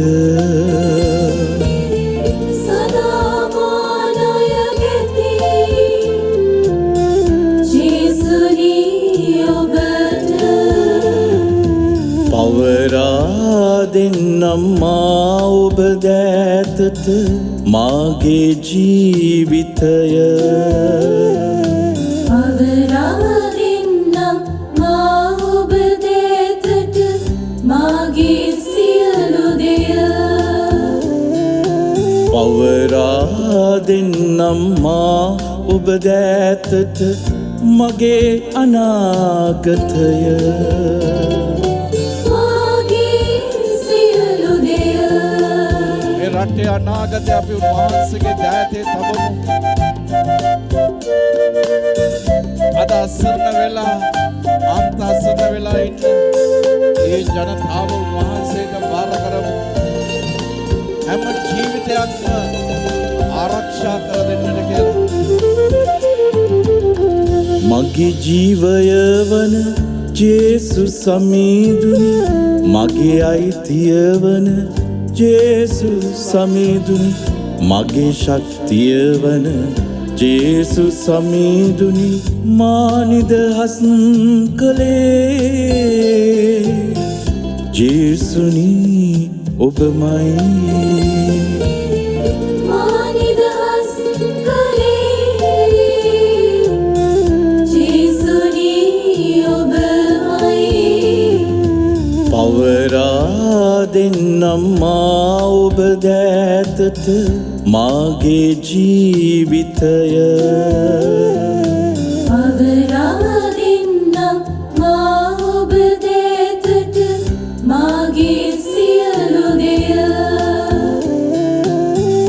පවරා දෙන්නම් මා ඔබ දෑතට මාගේ ජීවිතය පවරා දෙන්නම් මා ඔබ දෑතට මගේ අනාගතය රටේ අනාගතය අපි උන්වහන්සේගේ දෑතේ තබමු. අද අසරණ වෙලා අන්ත අසරණ වෙලා ඉන්න ඒ ජනතාව උන්වහන්සේට බාර කරමු. හැම ජීවිතයක්ම ආරක්ෂා කර දෙන්නට කියලා. මගේ ජීවය වන ජේසුස් සමීදුනි මගේ අයිතිය වන ජේසුස් සමීදුනි මගේ ශක්තිය වන ජේසුස් සමීදුනි මා නිදහස් කළේ ජේසුනි ඔබමයි පවරා දෙන්නම් මා ඔබ දෑතට මාගේ ජීවිතය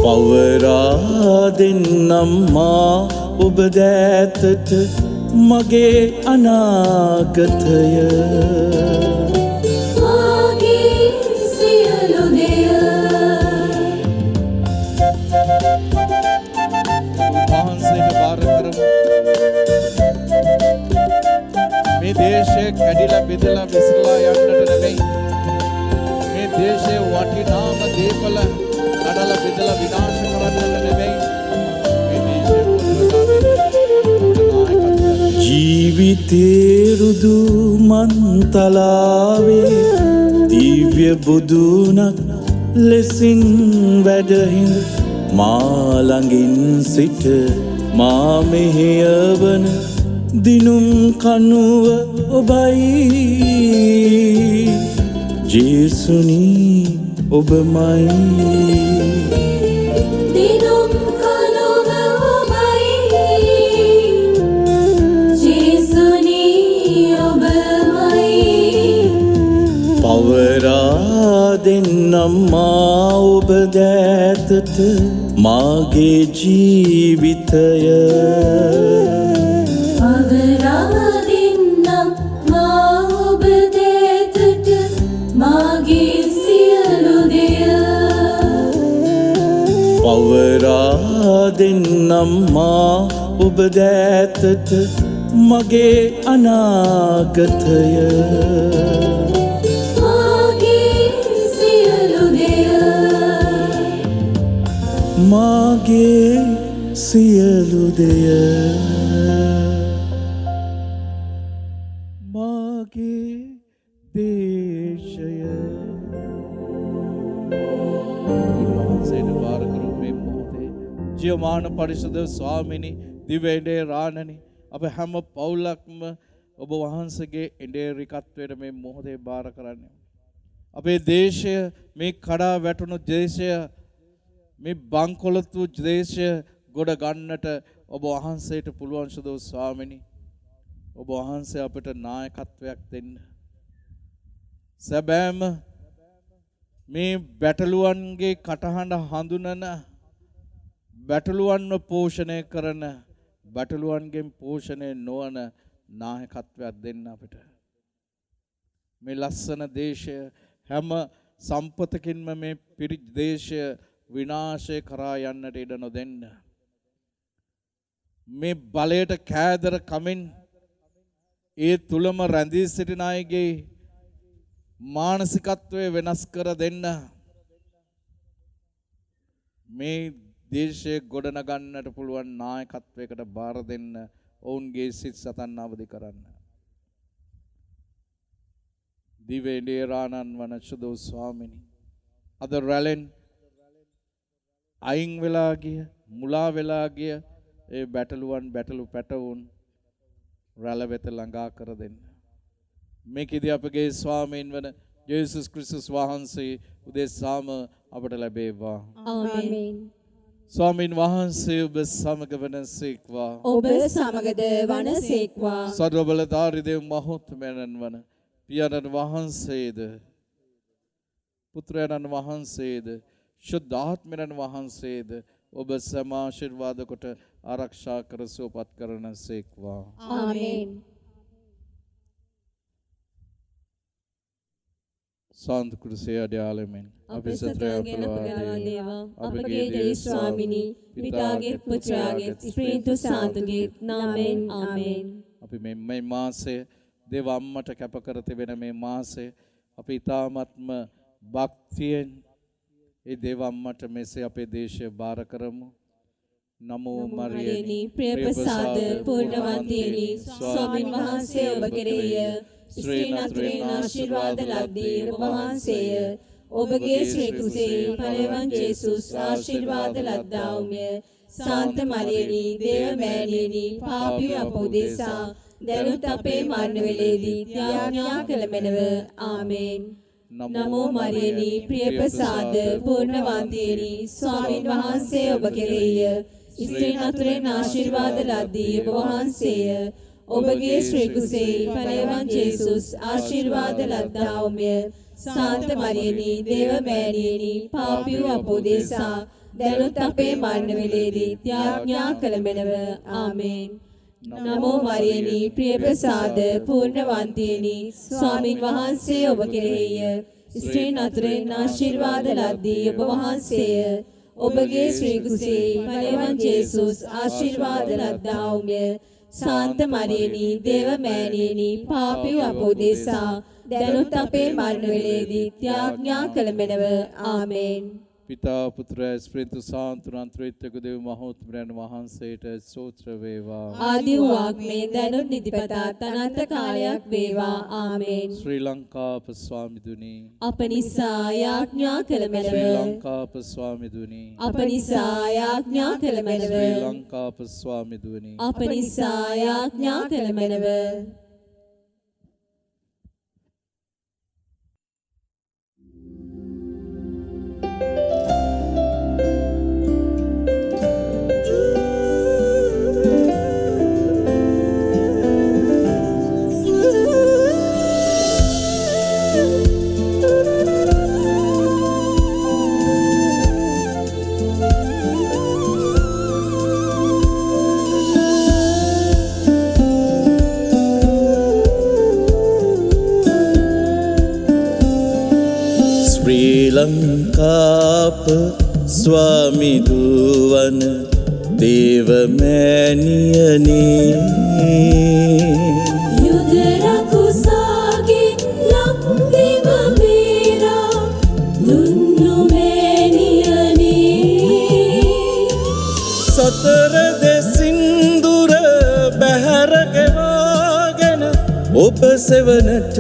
පවරා දෙන්නම් මා ඔබ දෑතට මගේ අනාගතය මේ දේශය කැඩිලා බෙදලා විසිරලා යන්නට නෙමෙයි. මේ දේශයේ වටිනාම දේපල කඩලා බෙදලා විනාශ කරන්නට නෙමෙයි. මේ දේශය පුනරුත්ථාපනය ජීවිතේ රුදු මන්තලාවේ දිව්‍ය බුදුනක් ලෙසින් වැඩහිඳ මා ළඟින් සිට මා මෙහෙයවන දිනුම් කනුව ඔබයි ජේසුනි ඔබමයි දිනුම් කනුව ඔබයි ජේසුනි ඔබමයි පවරා දෙන්නම් මා ඔබ දෑතට මාගේ ජීවිතය පවරා දෙන්නම් මා ඔබ දෑතට මගේ අනාගතය මාගේ සියලු දෙය මාගේ දේශය උන්වහන්සේට බාර කරමු මේ මොහොතේ. ජීවමාන පරිසුද්ධ ස්වාමිනී දිව්‍ය ඉන්දේ රාණනි අප හැම පවුලක්ම ඔබ වහන්සේගේ ඉන්දේරිකත්වයට මේ මොහොතේ බාර කරන්නේ. අපේ දේශය මේ කඩා වැටුණු දේශය මේ බංකොලොත්තු දේශය ගොඩ ගන්නට ඔබ වහන්සේට පුළුවන් සුදු ස්වාමිනී. ඔබ වහන්සේ අපට නායකත්වයක් දෙන්න. සැබෑම මේ බැටළුවන්ගේ කටහඬ හඳුනන බැටළුවන්ව පෝෂණය කරන බැටළුවන්ගෙන් පෝෂණය නොවන නායකත්වයක් දෙන්න අපිට. මේ ලස්සන දේශය හැම සම්පතකින්ම මේ පිරිත් දේශය විනාශය කරා යන්නට ඉඩ නොදෙන්න. මේ බලයට කෑදර කමින් ඒ තුලම රැඳී සිටින අයගේ මානසිකත්වය වෙනස් කර දෙන්න. මේ දේශය ගොඩනගන්නට පුළුවන් නායකත්වයකට බාර දෙන්න ඔවුන්ගේ සිත් සතන් අවදි කරන්න. දිවයිනේ රාණන් වන සුදෝ ස්වාමිනී අද රැලෙන් අයින් වෙලා ගිය මුලා වෙලා ගිය ඒ බැටළු පැටවුන් රැළ වෙත ළඟා කර දෙන්න. මේකෙදී අපගේ ස්වාමීන් වන යේසුස් ක්‍රිස්තුස් වහන්සේ උදෙසාම අපට ලැබේවා. ආමේන්. ස්වාමීන් වහන්සේ ඔබ සමග වනසේක්වා. ඔබ සමගද වනසේක්වා. සර්වබලධාරී දේව මහෝත්තමයන් වන පියාණන් වහන්සේද පුත්‍රයන්න් වහන්සේද ශුද්ධාත්මයන් වහන්සේද ඔබ සම ආශිර්වාද කොට ආරක්ෂා කර සුවපත් කරනසේක්වා. ආමේන්. සාන්ත කුරුසේ අඩයාලෙමින් අපේ සත්‍යයෙන් අපගලවා දේවා අපගේ දේව ස්වාමිනී පිතාගේ පුත්‍රයාගේ ස්පීරිතු සාන්තුගේ නාමයෙන් ආමේන්. අපි මේ මාසය දේව අම්මට කැප කර තිබෙන මේ මාසය අපි ඊ타ත්ම භක්තියෙන් ඒ දේව අම්මට මෙසේ අපේ දේශය බාර කරමු. නමෝ මරියනි ප්‍රිය ප්‍රසාද පූර්ණවන්තිනි ස්වාමීන් වහන්සේ ඔබ කෙරෙහිය ස්ත්‍රීන් අතුරින් ආශිර්වාද ලද්දී ඔබ වහන්සේය. ඔබගේ ශ්‍රී කුසේ පළවන් ජේසුස් ආශිර්වාද ලද්දාවුම්ය. සාන්ත මරියනි දේව මෑණියනි පාපී අපෝදේසා දැනුත් අපේ මරණ වේලේදී ත්‍යාඥා කළ මැනව. ආමේන්. නමෝ මරියනි ප්‍රිය ප්‍රසාද පූර්ණවන්තිනි ස්වාමීන් වහන්සේ ඔබ කෙරෙහිය ස්ත්‍රීන් අතුරින් ආශිර්වාද ලද්දී ඔබ වහන්සේය. ඔබගේ ශ්‍රී කුසේ පළවන් ජේසුස් ආශිර්වාද ලද්දාවුම්ය. සාන්ත මරියනි දේව මෑණියනි පාපී අපෝදේසා දැනුත් අපේ මරණ වේලේදී ත්‍යාඥා කළ මැනව. ආමේන්. නමෝ මරියනි ප්‍රිය ප්‍රසාද පූර්ණවන්තිනි ස්වාමින් වහන්සේ ඔබ කෙරෙහිය ස්ත්‍රීන් අතුරින් ආශිර්වාද ලද්දී ඔබ වහන්සේය. ඔබගේ ශ්‍රී කුසේ පළවන් ජේසුස් ආශිර්වාද ලද්දාවුම්ය. සාන්ත මරියනි දේව මෑණියනි පාපී අපෝදේසා දැනුත් අපේ මරණ වේලේදී ත්‍යාඥා කළ මැනව. ආමේන්. පිතා පුත්‍ර ස්පීරිතු සාන්තුනන්ත්‍රිත්වක දේව මහෝත්තමයන් වහන්සේට ස්තෝත්‍ර වේවා. ආදි වූවක් මේ දැනුත් නිතිපතා අනන්ත කාලයක් වේවා. ආමේන්. ශ්‍රී ලංකාප ස්වාමිදුනි අප නිසා යාඥා කළ මැනව. ශ්‍රී ලංකාප ස්වාමිදුනි අප නිසා යාඥා කළ මැනව. ශ්‍රී ලංකාප ස්වාමිදුනි අප නිසා යාඥා කළ මැනව. ශ්‍රී ලංකාප ස්වාමිදුවන දේව මෑණියනි යුද රකුසාගෙන් ලක්දිව බේරා දුන්නු මෑණියනි සතර දෙසින්දුර බැහැර ගෙවාගෙන ඔබ සෙවනට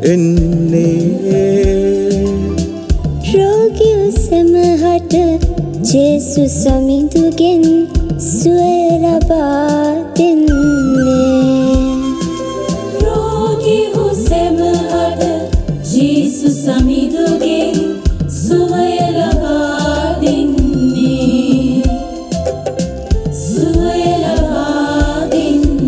එන්නේ රෝගී සමහට ජේසු සමිඳුගෙන් සුවය ලබා දෙන්නේ. රෝගී සමහට ජේසු සමිඳුගෙන් සුවය ලබා දෙන්නේ. සුවය ලබා දෙන්නේ.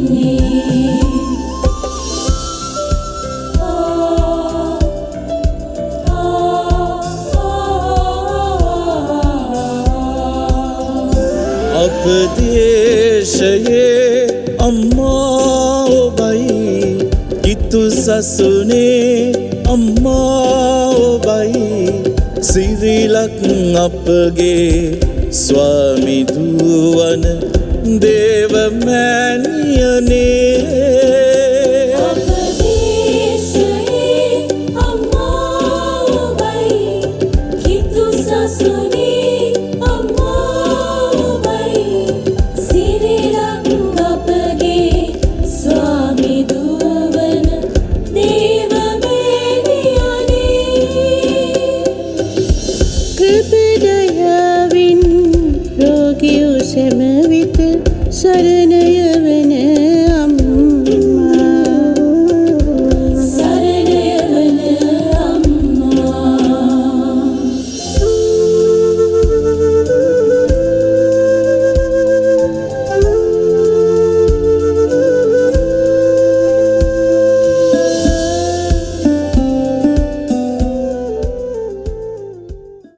අපදේශයේ අම්මා ඔබයි කිතු සසුනේ අම්මා ඔබයි සිරිලක් අපගේ ස්වාමි දුවන දේවමෑණියනේ සරණය වන